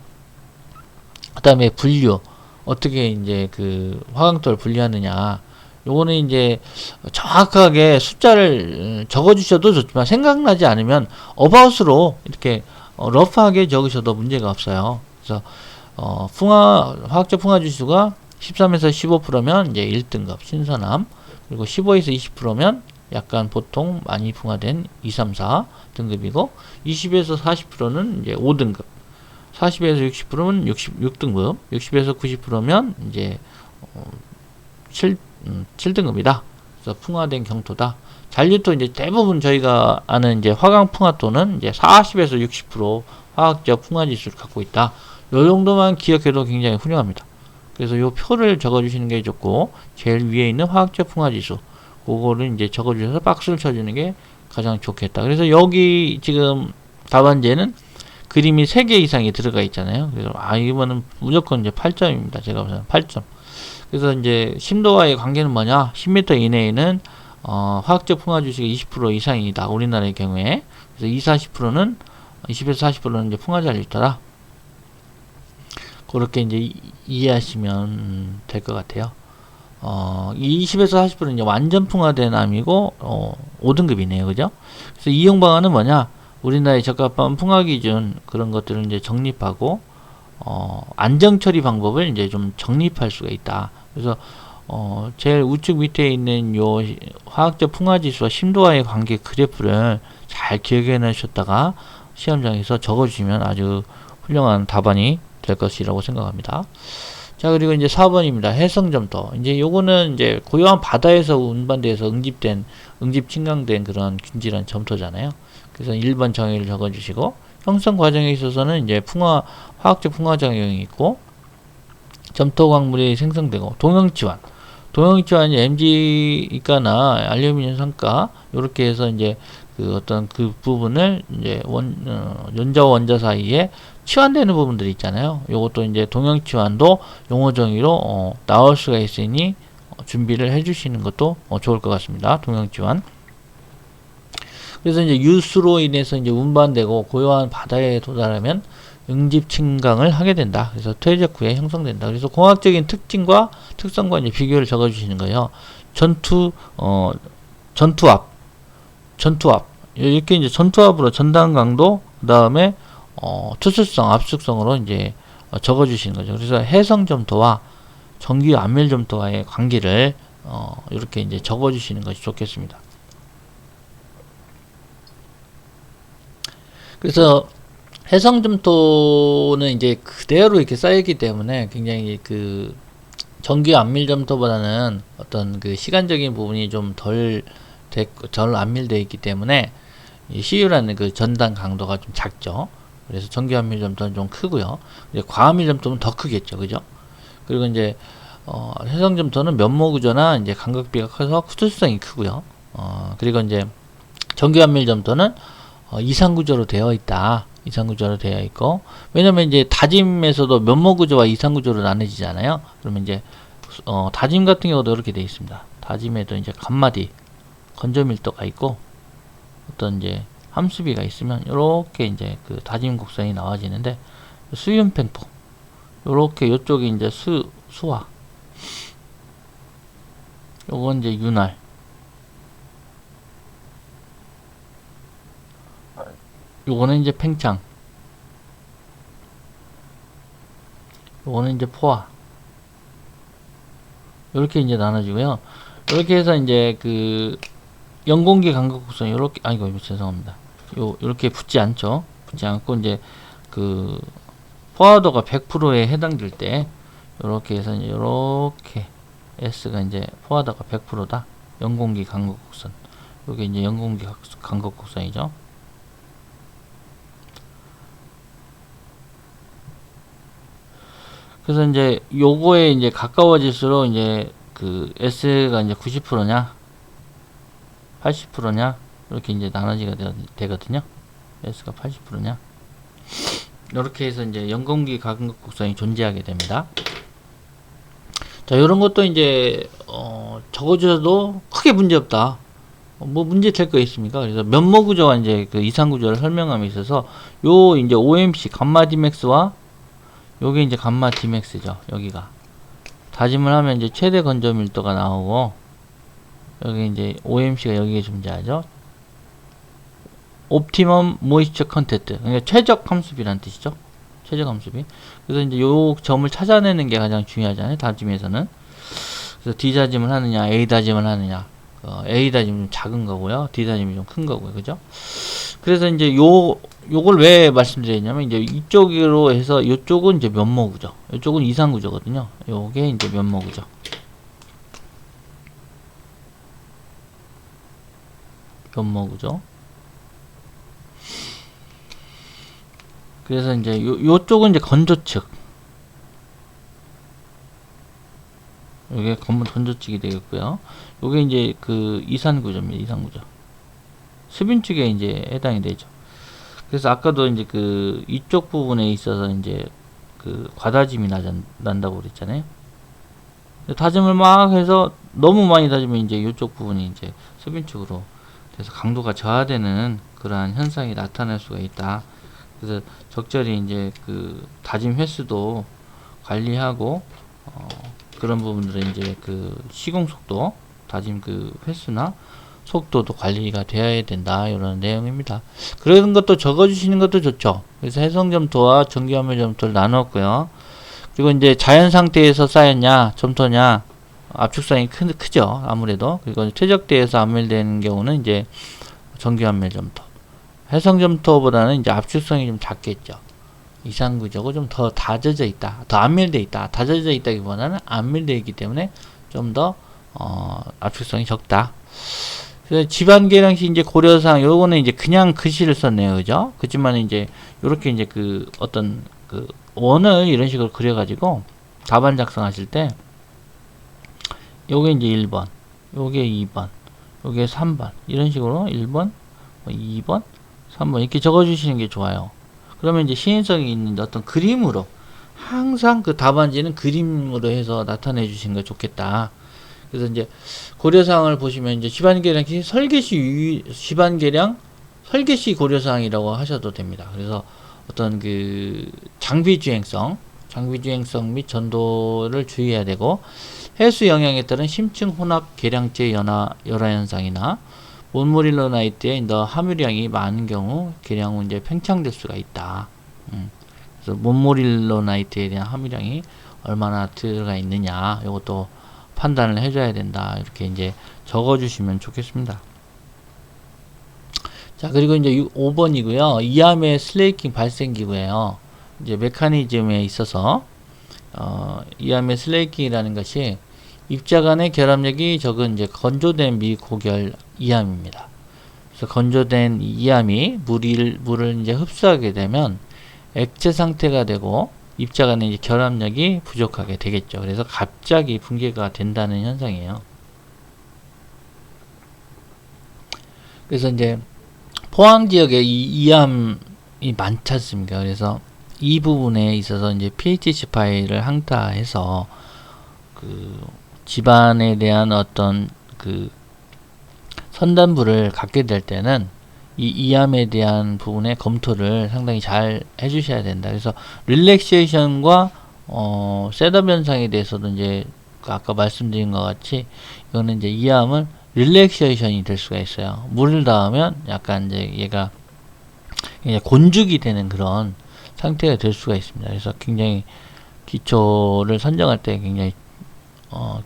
그 다음에 분류 어떻게 이제 그 화강도를 분류하느냐, 요거는 이제 정확하게 숫자를 적어주셔도 좋지만 생각나지 않으면 어바웃으로 이렇게 러프하게 적으셔도 문제가 없어요. 그래서 화학적 풍화 지수가 13에서 15%면 이제 1등급 신선함, 그리고 15에서 20%면 약간 보통 많이 풍화된 2, 3, 4 등급이고, 20에서 40%는 이제 5등급, 40에서 60%면 6등급, 60에서 90%면 이제 7등급이다. 그래서 풍화된 경토다. 잔류토 이제 대부분 저희가 아는 이제 화강 풍화토는 이제 40에서 60% 화학적 풍화 지수를 갖고 있다. 요 정도만 기억해도 굉장히 훌륭합니다. 그래서 요 표를 적어주시는 게 좋고, 제일 위에 있는 화학적 풍화 지수, 그거를 이제 적어주셔서 박스를 쳐주는 게 가장 좋겠다. 그래서 여기 지금 답안지에는 그림이 3개 이상이 들어가 있잖아요. 그래서 이거는 무조건 이제 8점입니다. 제가 보기에는 8점. 그래서 이제 심도와의 관계는 뭐냐? 10m 이내에는 화학적 풍화 지수가 20% 이상이다. 우리나라의 경우에. 그래서 20에서 40%는 이제 풍화 잔류토다. 그렇게 이제 이해하시면 될 것 같아요. 20에서 40%는 이제 완전 풍화된 암이고 5등급이네요. 그죠? 그래서 이용 방안은 뭐냐? 우리나라의 적합한 풍화 기준 그런 것들을 이제 정립하고 안정 처리 방법을 이제 좀 정립할 수가 있다. 그래서 제일 우측 밑에 있는 요 화학적 풍화 지수와 심도와의 관계 그래프를 잘 기억해 놓으셨다가 시험장에서 적어주시면 아주 훌륭한 답안이 될 것이라고 생각합니다. 자, 그리고 이제 4번입니다. 해성점토. 이제 요거는 이제 고요한 바다에서 운반돼서 응집 침강된 그런 균질한 점토잖아요. 그래서 1번 정의를 적어주시고, 형성 과정에 있어서는 이제 화학적 풍화 작용이 있고, 점토 광물이 생성되고, 동형지환이 Mg가나 알루미늄 성가, 요렇게 해서 이제 그 어떤 그 부분을 이제 연자와 원자 사이에 치환되는 부분들이 있잖아요. 요것도 이제 동형치환도 용어 정의로 나올 수가 있으니 준비를 해주시는 것도 좋을 것 같습니다. 동형치환. 그래서 이제 유수로 인해서 이제 운반되고 고요한 바다에 도달하면 응집 침강을 하게 된다. 그래서 퇴적 후에 형성된다. 그래서 공학적인 특징과 특성과 이제 비교를 적어주시는 거예요. 전투압. 이렇게 이제 전투압으로 전단 강도, 그 다음에 투수성, 압축성으로 이제 적어주시는 거죠. 그래서 해성점토와 정규 안밀점토와의 관계를 이렇게 이제 적어주시는 것이 좋겠습니다. 그래서 해성점토는 이제 그대로 이렇게 쌓였기 때문에 굉장히 그 정규 안밀점토보다는 어떤 그 시간적인 부분이 좀 덜 안밀되어 있기 때문에 이 CU라는 그 전단 강도가 좀 작죠. 그래서 정규 안밀점토는 좀 크고요. 이제 과안밀점토는 더 크겠죠, 그죠? 그리고 이제 해성점토는 면모구조나 이제 간극비가 커서 투수성이 크고요. 그리고 이제 정규 안밀점토는 이상구조로 되어 있다. 이상구조로 되어 있고, 왜냐면 이제 다짐에서도 면모구조와 이상구조로 나눠지잖아요. 그러면 이제 다짐 같은 경우도 이렇게 되어 있습니다. 다짐에도 이제 간마디 건조밀도가 있고 어떤 이제 함수비가 있으면 요렇게 이제 그 다짐 곡선이 나와지는데, 수윤팽포 요렇게 요쪽이 이제 수화, 요건 이제 윤활, 요거는 이제 팽창, 요거는 이제 포화. 요렇게 이제 나눠지고요. 이렇게 해서 이제 그 영공기 간격 곡선 요렇게, 아이고 죄송합니다. 요렇게 붙지 않죠. 붙지 않고 이제 그 포화도가 100%에 해당될 때 요렇게 해서 이제 요렇게 S가 이제 포화도가 100%다. 영공기 간격 곡선. 요게 이제 영공기 간격 곡선이죠. 그래서 이제 요거에 이제 가까워질수록 이제 그 S가 이제 90%냐 80%냐 이렇게 이제 나눠지가 되거든요. S가 80%냐 이렇게 해서 이제 영공기 간격 곡선이 존재하게 됩니다. 자, 요런 것도 이제 적어줘도 크게 문제 없다. 뭐 문제 될 거 있습니까? 그래서 면모 구조와 이제 그 이상 구조를 설명함에 있어서 요 이제 OMC 감마 D맥스와 요게 이제 감마 D맥스죠. 여기가 다짐을 하면 이제 최대 건조 밀도가 나오고, 여기 이제 OMC가 여기에 존재하죠. 옵티멈 모이스처 컨텐트, 그러니까 최적 함수비란 뜻이죠. 최적 함수비. 그래서 이제 요 점을 찾아내는 게 가장 중요하잖아요. 다짐에서는. 그래서 D 다짐을 하느냐, A 다짐을 하느냐. A 다짐은 좀 작은 거고요. D 다짐이 좀 큰 거고요. 그죠? 그래서 이제 요걸 왜 말씀드렸냐면, 이제 이쪽으로 해서 요쪽은 이제 면모구조, 요쪽은 이상구조거든요. 요게 이제 면모구조. 면모구조. 그래서 이제 요쪽은 이제 건조측. 요게 건조측이 되겠고요. 요게 이제 그 이산구조입니다. 이산구조. 수빈축에 이제 해당이 되죠. 그래서 아까도 이제 그 이쪽 부분에 있어서 이제 그 과다짐이 난다고 그랬잖아요. 다짐을 막 해서 너무 많이 다지면 이제 이쪽 부분이 이제 수빈축으로 돼서 강도가 저하되는 그러한 현상이 나타날 수가 있다. 그래서 적절히 이제 그 다짐 횟수도 관리하고 그런 부분들은 이제 그 시공 속도, 다짐 그 횟수나 속도도 관리가 되어야 된다, 이런 내용입니다. 그런 것도 적어주시는 것도 좋죠. 그래서 해성점토와 전기화물점토를 나눴고요. 그리고 이제 자연 상태에서 쌓였냐, 점토냐, 압축성이 크죠, 아무래도. 그리고 퇴적대에서 압멸되는 경우는 이제 전기화물점토. 해성점토보다는 이제 압축성이 좀 작겠죠. 이상구조고 좀 더 다져져 있다, 더 압밀돼 있다. 다져져 있다기보다는 압밀돼 있기 때문에 좀 더 압축성이 적다. 그래서 집안 계량시 이제 고려사항, 요거는 이제 그냥 글씨를 썼네요, 그죠? 그렇지만 이제 요렇게 이제 그 어떤 그 원을 이런 식으로 그려가지고 답안 작성하실 때 요게 이제 1번, 요게 2번, 요게 3번, 이런 식으로 1번, 2번, 3번 이렇게 적어주시는 게 좋아요. 그러면 이제 시인성이 있는 어떤 그림으로, 항상 그 답안지는 그림으로 해서 나타내 주시는 게 좋겠다. 그래서 이제 고려사항을 보시면 이제 집안계량 설계시 집안계량 설계시 고려사항이라고 하셔도 됩니다. 그래서 어떤 그 장비주행성 및 전도를 주의해야 되고, 해수 영향에 따른 심층 혼합 계량제 열화 현상이나 몬모릴로나이트의 함유량이 많은 경우 계량 후 이제 팽창될 수가 있다. 그래서 몬모릴로나이트에 대한 함유량이 얼마나 들어가 있느냐, 이것도 판단을 해줘야 된다. 이렇게 이제 적어주시면 좋겠습니다. 자, 그리고 이제 5번이고요. 이암의 슬레이킹 발생기구예요. 이제 메커니즘에 있어서 이암의 슬레이킹이라는 것이 입자 간의 결합력이 적은 이제 건조된 미고결 이암입니다. 그래서 건조된 이암이 물을 이제 흡수하게 되면 액체 상태가 되고 입자 간의 이제 결합력이 부족하게 되겠죠. 그래서 갑자기 붕괴가 된다는 현상이에요. 그래서 이제 포항 지역에 이암이 많지 않습니까? 그래서 이 부분에 있어서 이제 PHC 파일을 항타해서 그 집안에 대한 어떤 그 선단부를 갖게 될 때는 이 이암에 대한 부분의 검토를 상당히 잘 해주셔야 된다. 그래서 릴렉세이션과 셋업 현상에 대해서도 이제 아까 말씀드린 것 같이 이거는 이제 이암은 릴렉세이션이 될 수가 있어요. 물을 닿으면 약간 이제 얘가 이제 곤죽이 되는 그런 상태가 될 수가 있습니다. 그래서 굉장히 기초를 선정할 때 굉장히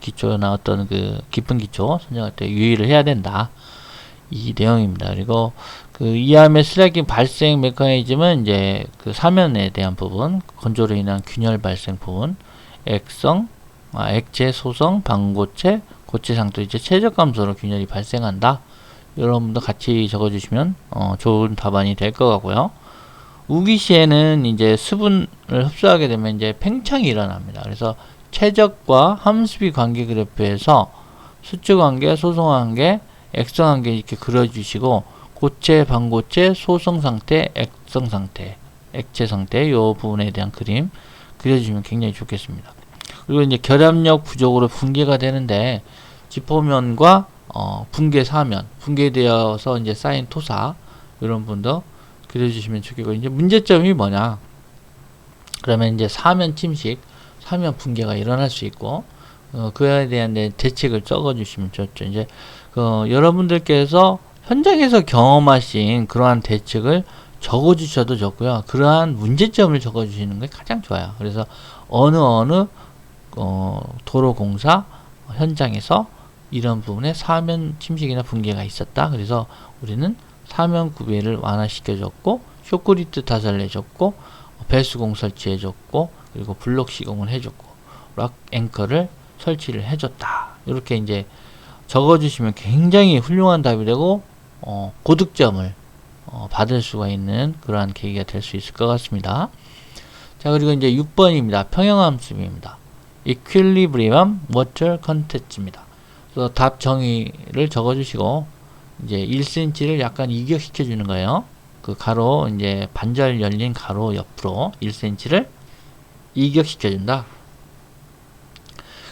기초나 어떤 그 깊은 기초 선정할 때 유의를 해야 된다. 이 내용입니다. 그리고 그 이암의 슬래깅 발생 메커니즘은 이제 그 사면에 대한 부분, 건조로 인한 균열 발생 부분, 액체, 소성, 방고체, 고체 상태 이제 최적 감소로 균열이 발생한다. 여러분도 같이 적어주시면 좋은 답안이 될 것 같고요. 우기 시에는 이제 수분을 흡수하게 되면 이제 팽창이 일어납니다. 그래서 최적과 함수비 관계 그래프에서 수축 관계, 소성 관계, 액성 관계 이렇게 그려주시고 고체, 방고체, 소성 상태, 액성 상태, 액체 상태 요 부분에 대한 그림 그려주시면 굉장히 좋겠습니다. 그리고 이제 결합력 부족으로 붕괴가 되는데 지포면과 붕괴 사면, 붕괴되어서 이제 쌓인 토사 이런 분도 그려주시면 좋겠고 이제 문제점이 뭐냐? 그러면 이제 사면 침식, 사면 붕괴가 일어날 수 있고 그에 대한 대책을 적어주시면 좋죠. 이제 여러분들께서 현장에서 경험하신 그러한 대책을 적어주셔도 좋고요. 그러한 문제점을 적어주시는 게 가장 좋아요. 그래서 어느 도로공사 현장에서 이런 부분에 사면 침식이나 붕괴가 있었다. 그래서 우리는 사면 구배를 완화시켜줬고 쇼크리트 타설을 해줬고 배수공 설치해줬고 그리고 블록 시공을 해줬고 락 앵커를 설치를 해줬다. 이렇게 이제 적어주시면 굉장히 훌륭한 답이 되고 고득점을 받을 수가 있는 그러한 계기가 될 수 있을 것 같습니다. 자, 그리고 이제 6번입니다. 평형함수입니다. Equilibrium Water Content입니다. 그래서 답 정의를 적어주시고 이제 1cm를 약간 이격시켜 주는 거예요. 그 가로 이제 반절 열린 가로 옆으로 1cm를 이격시켜 준다.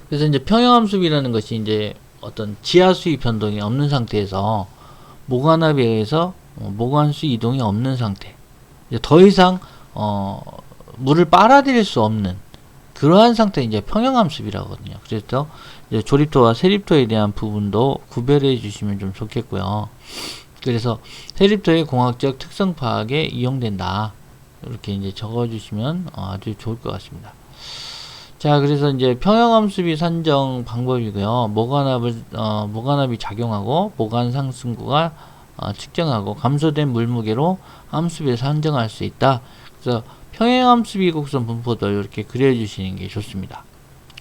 그래서 이제 평형함수이라는 것이 이제 어떤 지하수위 변동이 없는 상태에서 모관압에 의해서 모관수 이동이 없는 상태. 이제 더 이상 물을 빨아들일 수 없는 그러한 상태 이제 평형함수라고 하거든요. 그래서 이제 조립토와 세립토에 대한 부분도 구별해 주시면 좀 좋겠고요. 그래서 세립토의 공학적 특성 파악에 이용된다. 이렇게 이제 적어 주시면 아주 좋을 것 같습니다. 자, 그래서 이제 평형함수비 산정 방법이고요. 모관압이 작용하고 모관 상승구가 측정하고 감소된 물무게로 함수비를 산정할 수 있다. 그래서 평형함수비 곡선 분포도 이렇게 그려주시는 게 좋습니다.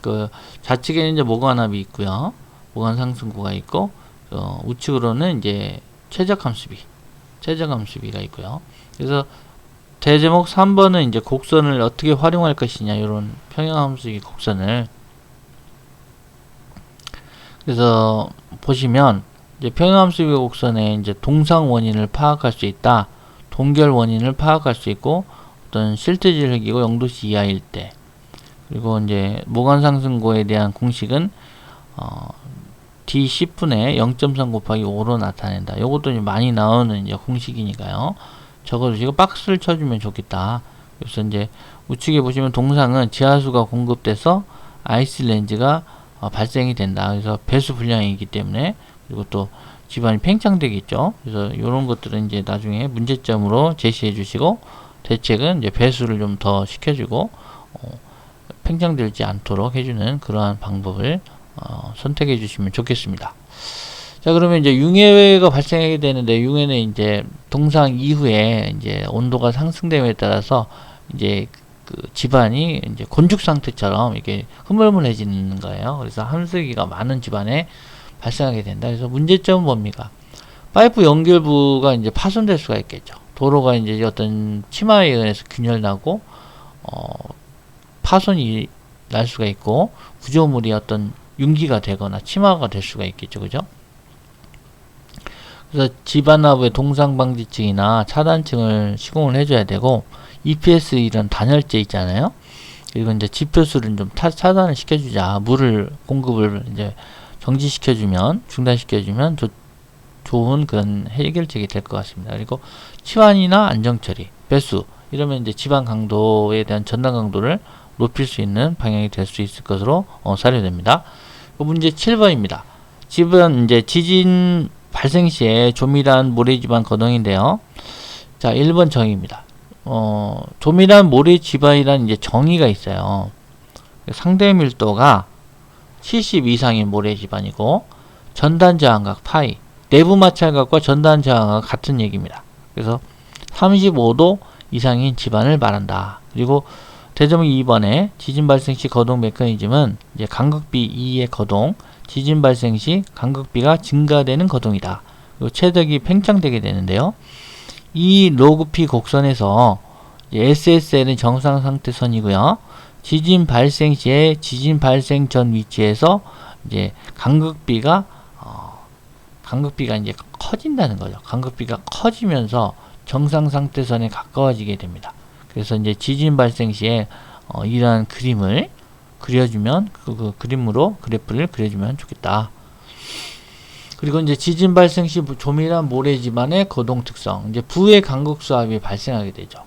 그 좌측에는 이제 모관압이 있고요. 모관 상승구가 있고 우측으로는 이제 최적함수비가 있고요. 그래서 대제목 3번은 이제 곡선을 어떻게 활용할 것이냐, 이런 평형함수기 곡선을. 그래서 보시면 이제 평형함수기 곡선의 이제 동상 원인을 파악할 수 있다. 동결 원인을 파악할 수 있고 어떤 실트질 흙이고 0도씨 이하일 때. 그리고 이제 모관 상승고에 대한 공식은 D10분의 0.3 곱하기 5로 나타낸다. 요것도 많이 나오는 이제 공식이니까요. 적어주시고 박스를 쳐주면 좋겠다. 그래서 이제 우측에 보시면 동상은 지하수가 공급돼서 아이스 렌즈가 발생이 된다. 그래서 배수 불량이기 때문에 그리고 또 집안이 팽창되겠죠. 그래서 이런 것들은 이제 나중에 문제점으로 제시해 주시고 대책은 이제 배수를 좀 더 시켜주고 팽창되지 않도록 해주는 그러한 방법을 선택해 주시면 좋겠습니다. 자, 그러면 이제 융해가 발생하게 되는데, 융해는 이제 동상 이후에 이제 온도가 상승됨에 따라서 이제 그 집안이 이제 곤죽 상태처럼 이렇게 흐물흐물해지는 거예요. 그래서 함수기가 많은 집안에 발생하게 된다. 그래서 문제점은 뭡니까? 파이프 연결부가 이제 파손될 수가 있겠죠. 도로가 이제 어떤 치마에 의해서 균열나고 파손이 날 수가 있고 구조물이 어떤 융기가 되거나 치마가 될 수가 있겠죠. 그죠? 그래서 집안하부의 동상방지층이나 차단층을 시공을 해줘야 되고, EPS 이런 단열재 있잖아요. 그리고 이제 지표수를 좀 차단을 시켜주자. 물을 공급을 이제 정지시켜주면, 중단시켜주면 좋은 그런 해결책이 될 것 같습니다. 그리고 치환이나 안정처리, 배수 이러면 이제 집안 강도에 대한 전단 강도를 높일 수 있는 방향이 될 수 있을 것으로 사료됩니다. 문제 7번입니다. 집은 이제 지진 발생 시에 조밀한 모래지반 거동인데요. 자, 1번 정의입니다. 조밀한 모래 지반이라는 이제 정의가 있어요. 상대 밀도가 70 이상인 모래 지반이고 전단 저항각 파이, 내부 마찰각과 전단 저항각 같은 얘기입니다. 그래서 35도 이상인 지반을 말한다. 그리고 대점이 2번에 지진 발생 시 거동 메커니즘은 이제 간극비 2의 거동, 지진 발생 시 간극비가 증가되는 거동이다. 그리고 최적이 팽창되게 되는데요. 이 로그 P 곡선에서 SSL은 정상 상태 선이고요. 지진 발생 시에 지진 발생 전 위치에서 이제 간극비가 이제 커진다는 거죠. 간극비가 커지면서 정상 상태선에 가까워지게 됩니다. 그래서 이제 지진 발생 시에 이러한 그림을 그려주면 그 그림으로 그래프를 그려주면 좋겠다. 그리고 이제 지진 발생 시 조밀한 모래 지반의 거동 특성, 이제 부의 간극 수압이 발생하게 되죠.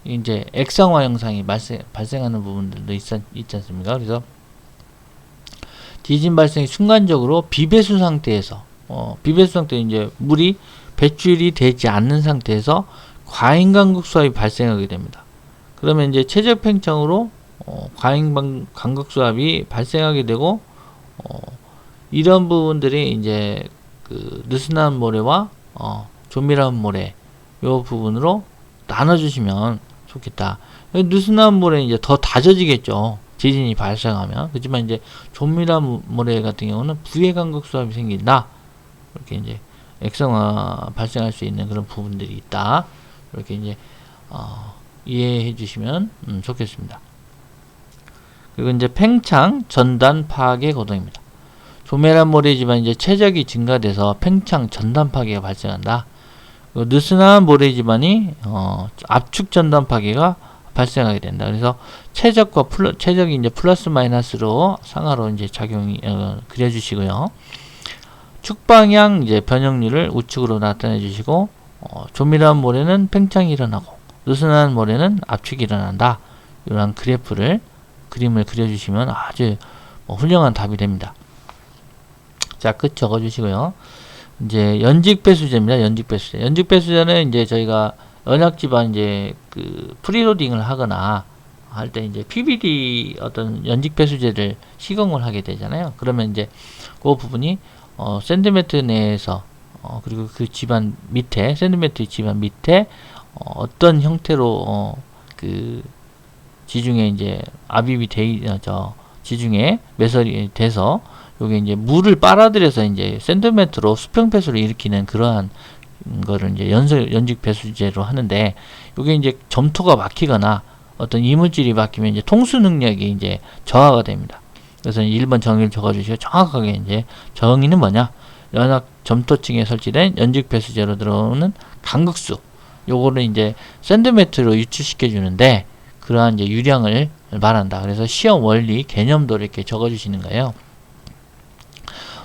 이제 액상화 현상이 발생하는 부분들도 있지 않습니까? 그래서 지진 발생이 순간적으로 비배수 상태에서 비배수 상태 이제 물이 배출이 되지 않는 상태에서 과잉 간극 수압이 발생하게 됩니다. 그러면 이제 최적 팽창으로 과잉 간극 수압이 발생하게 되고 이런 부분들이 이제 그 느슨한 모래와 조밀한 모래 요 부분으로 나눠주시면 좋겠다. 느슨한 모래는 이제 더 다져지겠죠. 지진이 발생하면. 그렇지만 이제 조밀한 모래 같은 경우는 부의 간극 수압이 생긴다. 이렇게 이제 액상화 발생할 수 있는 그런 부분들이 있다. 이렇게 이제 이해해 주시면 좋겠습니다. 그리고 이제 팽창 전단 파괴 거동입니다. 조밀한 모래 지반 이제 최적이 증가돼서 팽창 전단 파괴가 발생한다. 느슨한 모래 지반이 압축 전단 파괴가 발생하게 된다. 그래서 최적과 최적이 이제 플러스 마이너스로 상하로 이제 작용이 그려주시고요. 축방향 이제 변형률을 우측으로 나타내 주시고 조밀한 모래는 팽창이 일어나고 느슨한 모래는 압축이 일어난다. 이런 그림을 그려주시면 아주 훌륭한 답이 됩니다. 자, 끝 적어주시고요. 이제 연직 배수제입니다. 연직 배수제. 연직 배수제는 이제 저희가 연약지반 이제 그 프리로딩을 하거나 할 때 이제 PVD 어떤 연직 배수제를 시공을 하게 되잖아요. 그러면 이제 그 부분이 샌드매트 내에서 그리고 그 집안 밑에 샌드매트 집안 밑에 어떤 형태로 그 지중해 이제 압입이 지중해 매설이 돼서 요게 이제 물을 빨아들여서 이제 샌드매트로 수평 배수를 일으키는 그러한 거를 이제 연직 배수제로 하는데 요게 이제 점토가 막히거나 어떤 이물질이 막히면 이제 통수 능력이 이제 저하가 됩니다. 그래서 1번 정의를 적어주시고 정확하게 이제 정의는 뭐냐? 연약 점토층에 설치된 연직 배수제로 들어오는 간극수 요거를 이제 샌드매트로 유출시켜 주는데 그러한 이제 유량을 말한다. 그래서 시험 원리 개념도 이렇게 적어주시는 거예요.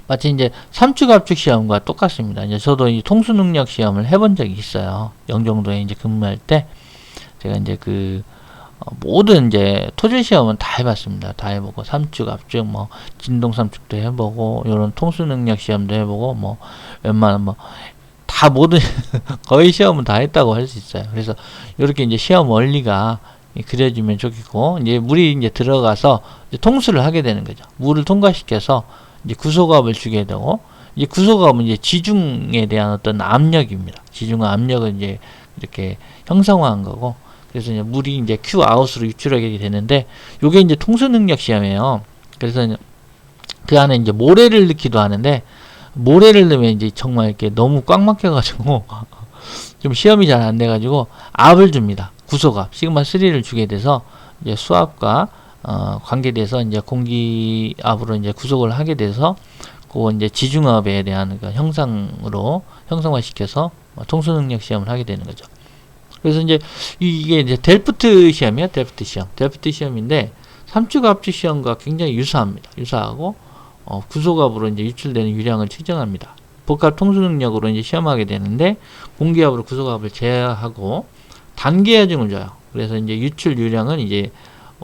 마치 이제 삼축 압축 시험과 똑같습니다. 이제 저도 이 통수 능력 시험을 해본 적이 있어요. 영종도에 이제 근무할 때 제가 이제 그 모든 이제 토질 시험은 다 해봤습니다. 다 해보고 삼축 압축 뭐 진동 삼축도 해보고 이런 통수 능력 시험도 해보고 뭐 웬만한 뭐 다 모든 거의 시험은 다 했다고 할 수 있어요. 그래서 이렇게 이제 시험 원리가 그려지면 좋겠고 이제 물이 이제 들어가서 이제 통수를 하게 되는 거죠. 물을 통과시켜서 이제 구소압을 주게 되고 이제 구소압은 이제 지중에 대한 어떤 압력입니다. 지중의 압력을 이제 이렇게 형상화한 거고 그래서 이제 물이 이제 Q 아웃으로 유출하게 되는데 요게 이제 통수 능력 시험이에요. 그래서 이제 그 안에 이제 모래를 넣기도 하는데 모래를 넣으면 이제 정말 이렇게 너무 꽉 막혀가지고 좀 시험이 잘 안 돼가지고 압을 줍니다. 구소압 시그마 3를 주게 돼서 이제 수압과 관계돼서 이제 공기압으로 이제 구속을 하게 돼서 그 이제 지중압에 대한 그 형상으로 형상화시켜서 통수 능력 시험을 하게 되는 거죠. 그래서 이제 이게 이제 델프트 시험이에요. 델프트 시험인데 삼축 압축 시험과 굉장히 유사합니다. 유사하고 구소압으로 이제 유출되는 유량을 측정합니다. 복합 통수 능력으로 이제 시험하게 되는데 공기압으로 구소압을 제어하고 단계 하중을 줘요. 그래서 이제 유출 유량은 이제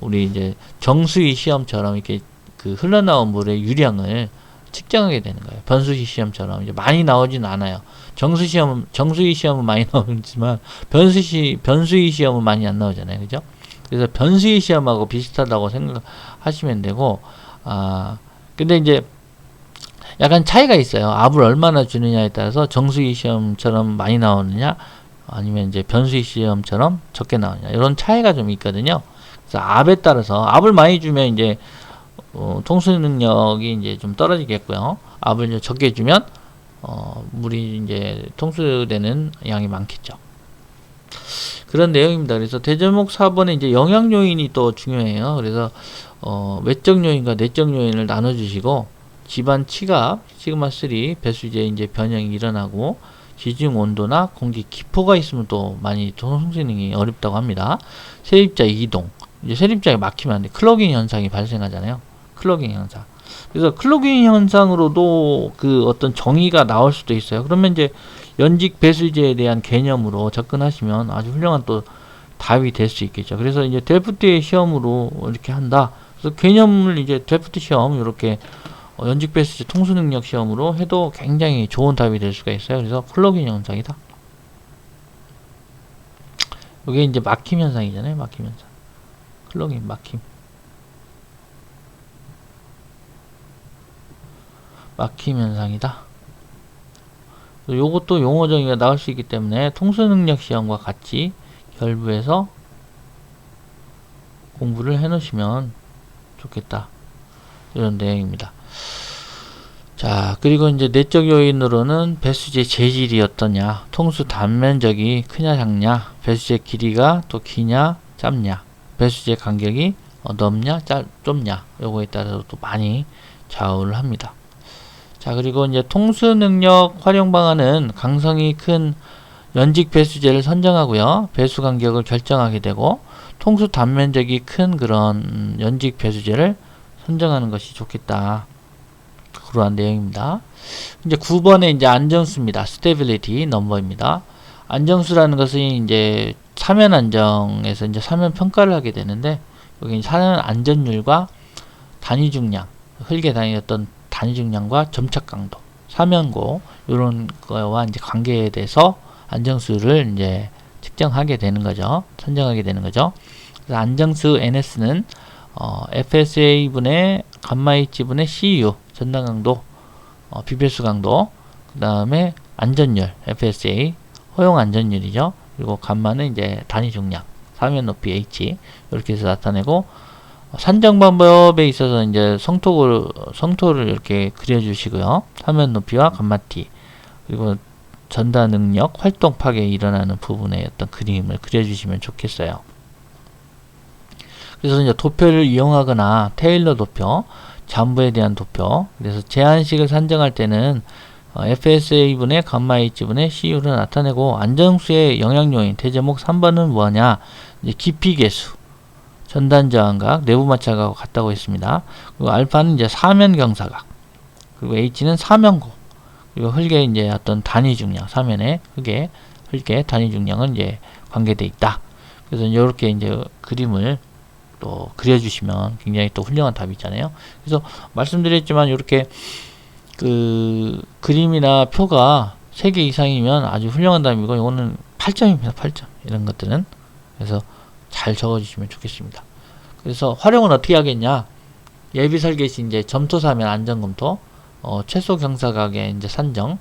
우리 이제 정수위 시험처럼 이렇게 그 흘러나온 물의 유량을 측정하게 되는 거예요. 변수시 시험처럼 이제 많이 나오진 않아요. 정수희 시험은 많이 나오지만 변수희 시험은 많이 안 나오잖아요. 그죠? 그래서 변수희 시험하고 비슷하다고 생각하시면 되고, 근데 이제 약간 차이가 있어요. 압을 얼마나 주느냐에 따라서 정수희 시험처럼 많이 나오느냐, 아니면 이제 변수희 시험처럼 적게 나오느냐, 이런 차이가 좀 있거든요. 그래서 압에 따라서 압을 많이 주면 이제 통수 능력이 이제 좀 떨어지겠고요. 압을 이제 적게 주면 물이 이제 통수되는 양이 많겠죠. 그런 내용입니다. 그래서 대제목 4번에 이제 영향 요인이 또 중요해요. 그래서 외적 요인과 내적 요인을 나눠주시고, 집안 치갑 시그마 3 배수제 이제 변형이 일어나고, 지중 온도나 공기 기포가 있으면 또 많이 통수 능력이 어렵다고 합니다. 세입자 이동, 이제 세입자가 막히면 안 돼. 클로깅 현상이 발생하잖아요. 클로깅 현상. 그래서 클로깅 현상으로도 그 어떤 정의가 나올 수도 있어요. 그러면 이제 연직 배수제에 대한 개념으로 접근하시면 아주 훌륭한 또 답이 될 수 있겠죠. 그래서 이제 데프트의 시험으로 이렇게 한다. 그래서 개념을 이제 데프트 시험 이렇게 연직 배수제 통수 능력 시험으로 해도 굉장히 좋은 답이 될 수가 있어요. 그래서 클로깅 현상이다. 이게 이제 막힘 현상이잖아요. 막힘 현상. 클로깅 막힘. 막힘 현상이다. 요것도 용어 정의가 나올 수 있기 때문에 통수 능력 시험과 같이 결부해서 공부를 해 놓으시면 좋겠다. 이런 내용입니다. 자, 그리고 이제 내적 요인으로는 배수제 재질이 어떠냐, 통수 단면적이 크냐 작냐, 배수제 길이가 또 기냐 짧냐, 배수제 간격이 넓냐 좁냐, 요거에 따라서 또 많이 좌우를 합니다. 자, 그리고 이제 통수 능력 활용 방안은 강성이 큰 연직 배수제를 선정하고요, 배수 간격을 결정하게 되고, 통수 단면적이 큰 그런 연직 배수제를 선정하는 것이 좋겠다. 그러한 내용입니다. 이제 9번에 이제 안정수입니다. stability number입니다. 안정수라는 것은 이제 사면 안정에서 이제 사면 평가를 하게 되는데, 여기 사면 안전율과 단위 중량, 흙에 다녔던 단위 중량과 점착 강도, 사면고, 이런 거와 이제 관계에 대해서 안정수를 이제 측정하게 되는 거죠. 선정하게 되는 거죠. 그래서 안정수 NS는 FSA 분의 감마 H 분의 CU 전단 강도, 비배수 강도, 그 다음에 안전율 FSA 허용 안전율이죠. 그리고 감마는 이제 단위 중량, 사면 높이 H, 이렇게 해서 나타내고, 산정 방법에 있어서 이제 성토를 이렇게 그려주시고요. 사면 높이와 감마 T, 그리고 전단 능력, 활동 파괴에 일어나는 부분의 어떤 그림을 그려주시면 좋겠어요. 그래서 이제 도표를 이용하거나 테일러 도표, 잠부에 대한 도표, 그래서 제한식을 산정할 때는 FSA분의 감마 H분의 CU를 나타내고, 안정수의 영향요인 대제목 3번은 뭐냐, 이제 깊이계수, 전단 저항각, 내부 마찰각하고 같다고 했습니다. 그리고 알파는 이제 사면 경사각, 그리고 H는 사면고, 그리고 흙의 이제 어떤 단위 중량, 사면의 흙의 단위 중량은 이제 관계되어 있다. 그래서 이렇게 이제 그림을 또 그려주시면 굉장히 또 훌륭한 답이 있잖아요. 그래서 말씀드렸지만 이렇게 그 그림이나 표가 3개 이상이면 아주 훌륭한 답이고, 이거는 8점입니다. 8점. 이런 것들은. 그래서 잘 적어주시면 좋겠습니다. 그래서 활용은 어떻게 하겠냐? 예비 설계시 이제 점토사면 안전검토, 최소 경사각의 이제 산정,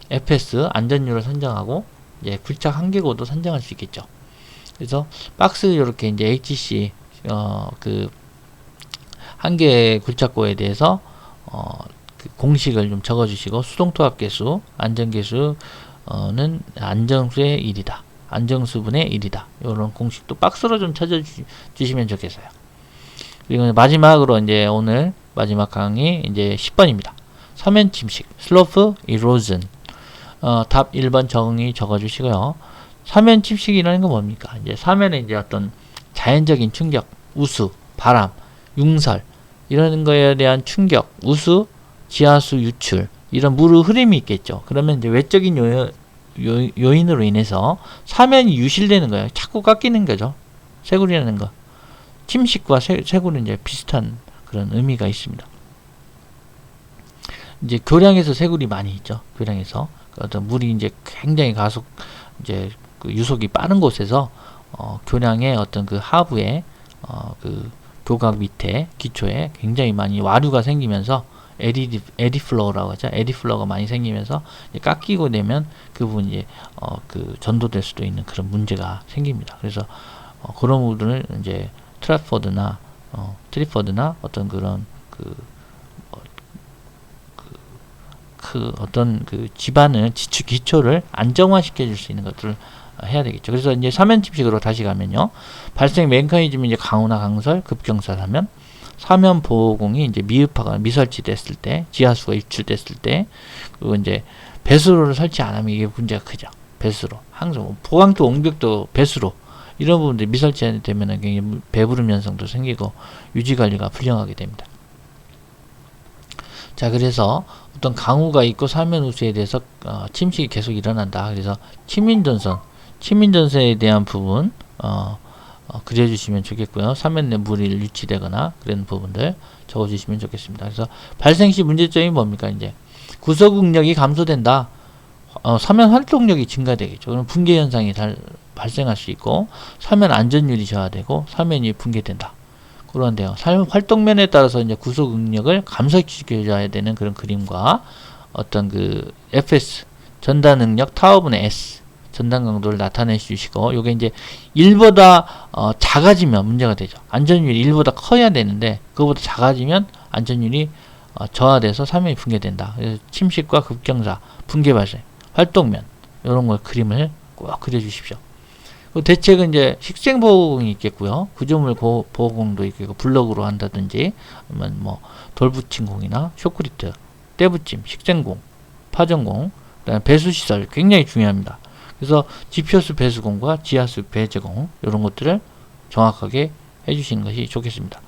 FS 안전율을 선정하고, 이제 굴착 한계고도 선정할 수 있겠죠. 그래서 박스 이렇게 이제 HC 그 한계 굴착고에 대해서 그 공식을 좀 적어주시고, 수동토합계수, 안전계수는 안정수의 1이다. 안정수분의 1이다. 이런 공식도 박스로 좀 찾아주시면 좋겠어요. 그리고 마지막으로 이제 오늘 마지막 강의 이제 10번입니다. 사면 침식, 슬로프 이로전. 답 1번 정의 적어주시고요. 사면 침식이라는 건 뭡니까? 이제 사면에 이제 어떤 자연적인 충격, 우수, 바람, 융설, 이런 거에 대한 충격, 우수, 지하수 유출, 이런 물의 흐름이 있겠죠. 그러면 이제 외적인 요인으로 인해서 사면이 유실되는 거예요. 자꾸 깎이는 거죠. 쇄골이라는 거. 침식과 쇄골은 이제 비슷한 그런 의미가 있습니다. 이제 교량에서 쇄골이 많이 있죠. 교량에서 어떤 물이 이제 굉장히 가속 이제 그 유속이 빠른 곳에서 교량의 어떤 그 하부에 그 교각 밑에 기초에 굉장히 많이 와류가 생기면서 에디플로우라고 하죠. 에디플로우가 많이 생기면서 이제 깎이고 되면 그 부분이 이제 그 전도될 수도 있는 그런 문제가 생깁니다. 그래서 그런 부분을 이제 트리포드나 어떤 그런 어떤 그 집안을 기초를 안정화시켜 줄 수 있는 것들을 해야 되겠죠. 그래서 이제 사면침식으로 다시 가면요. 발생 메커니즘이 이제 강우나 강설, 급경사 사면 보호공이 이제 미흡하거나 미설치됐을 때, 지하수가 유출됐을 때, 그리고 이제 배수로를 설치 안 하면 이게 문제가 크죠. 배수로. 항상 뭐 보강도 옹벽도 배수로. 이런 부분들이 미설치되면 굉장히 배부름 현상도 생기고 유지 관리가 불량하게 됩니다. 자, 그래서 어떤 강우가 있고 사면 우수에 대해서 침식이 계속 일어난다. 그래서 치민전선에 대한 부분 그려주시면 좋겠고요. 사면 내 물이 유치되거나 그런 부분들 적어주시면 좋겠습니다. 그래서 발생 시 문제점이 뭡니까? 이제 구속응력이 감소된다. 사면 활동력이 증가되겠죠. 그럼 붕괴 현상이 발생할 수 있고 사면 안전율이 저하되고 사면이 붕괴된다. 그런데요. 활동면에 따라서 이제 구속 응력을 감소시켜줘야 되는 그런 그림과 어떤 그 FS 전단 응력 타워분의 S 전단 강도를 나타내 주시고 요게 이제 1보다 작아지면 문제가 되죠. 안전율이 1보다 커야 되는데 그거보다 작아지면 안전율이 저하돼서 사면이 붕괴된다. 그래서 침식과 급경사, 붕괴 발생, 활동면 이런 걸 그림을 꼭 그려 주십시오. 대책은 이제 식생보호공이 있겠고요. 구조물 보호공도 있고 블럭으로 한다든지 아니면 뭐 돌붙임공이나 쇼크리트, 때붙임, 식생공, 파전공, 그다음에 배수시설 굉장히 중요합니다. 그래서 지표수 배수공과 지하수 배제공 이런 것들을 정확하게 해주시는 것이 좋겠습니다.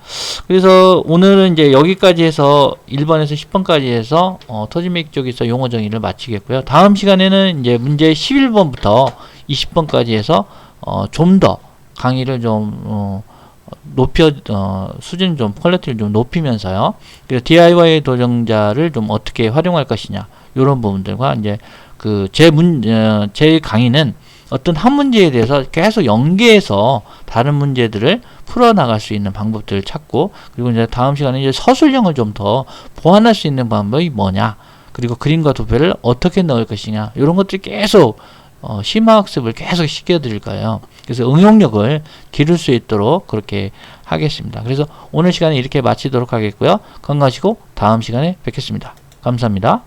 그래서 오늘은 이제 여기까지 해서 1번에서 10번까지 해서 토지매입 쪽에서 용어 정의를 마치겠고요. 다음 시간에는 이제 문제 11번부터 20번까지 해서 좀 더 강의를 좀 수준 좀 퀄리티를 좀 높이면서요. 그래서 DIY 도전자를 좀 어떻게 활용할 것이냐 이런 부분들과 이제 그 제 강의는 어떤 한 문제에 대해서 계속 연계해서 다른 문제들을 풀어나갈 수 있는 방법들을 찾고 그리고 이제 다음 시간에 이제 서술형을 좀 더 보완할 수 있는 방법이 뭐냐 그리고 그림과 도표를 어떻게 넣을 것이냐 이런 것들이 계속 심화학습을 계속 시켜드릴 거예요. 그래서 응용력을 기를 수 있도록 그렇게 하겠습니다. 그래서 오늘 시간에 이렇게 마치도록 하겠고요. 건강하시고 다음 시간에 뵙겠습니다. 감사합니다.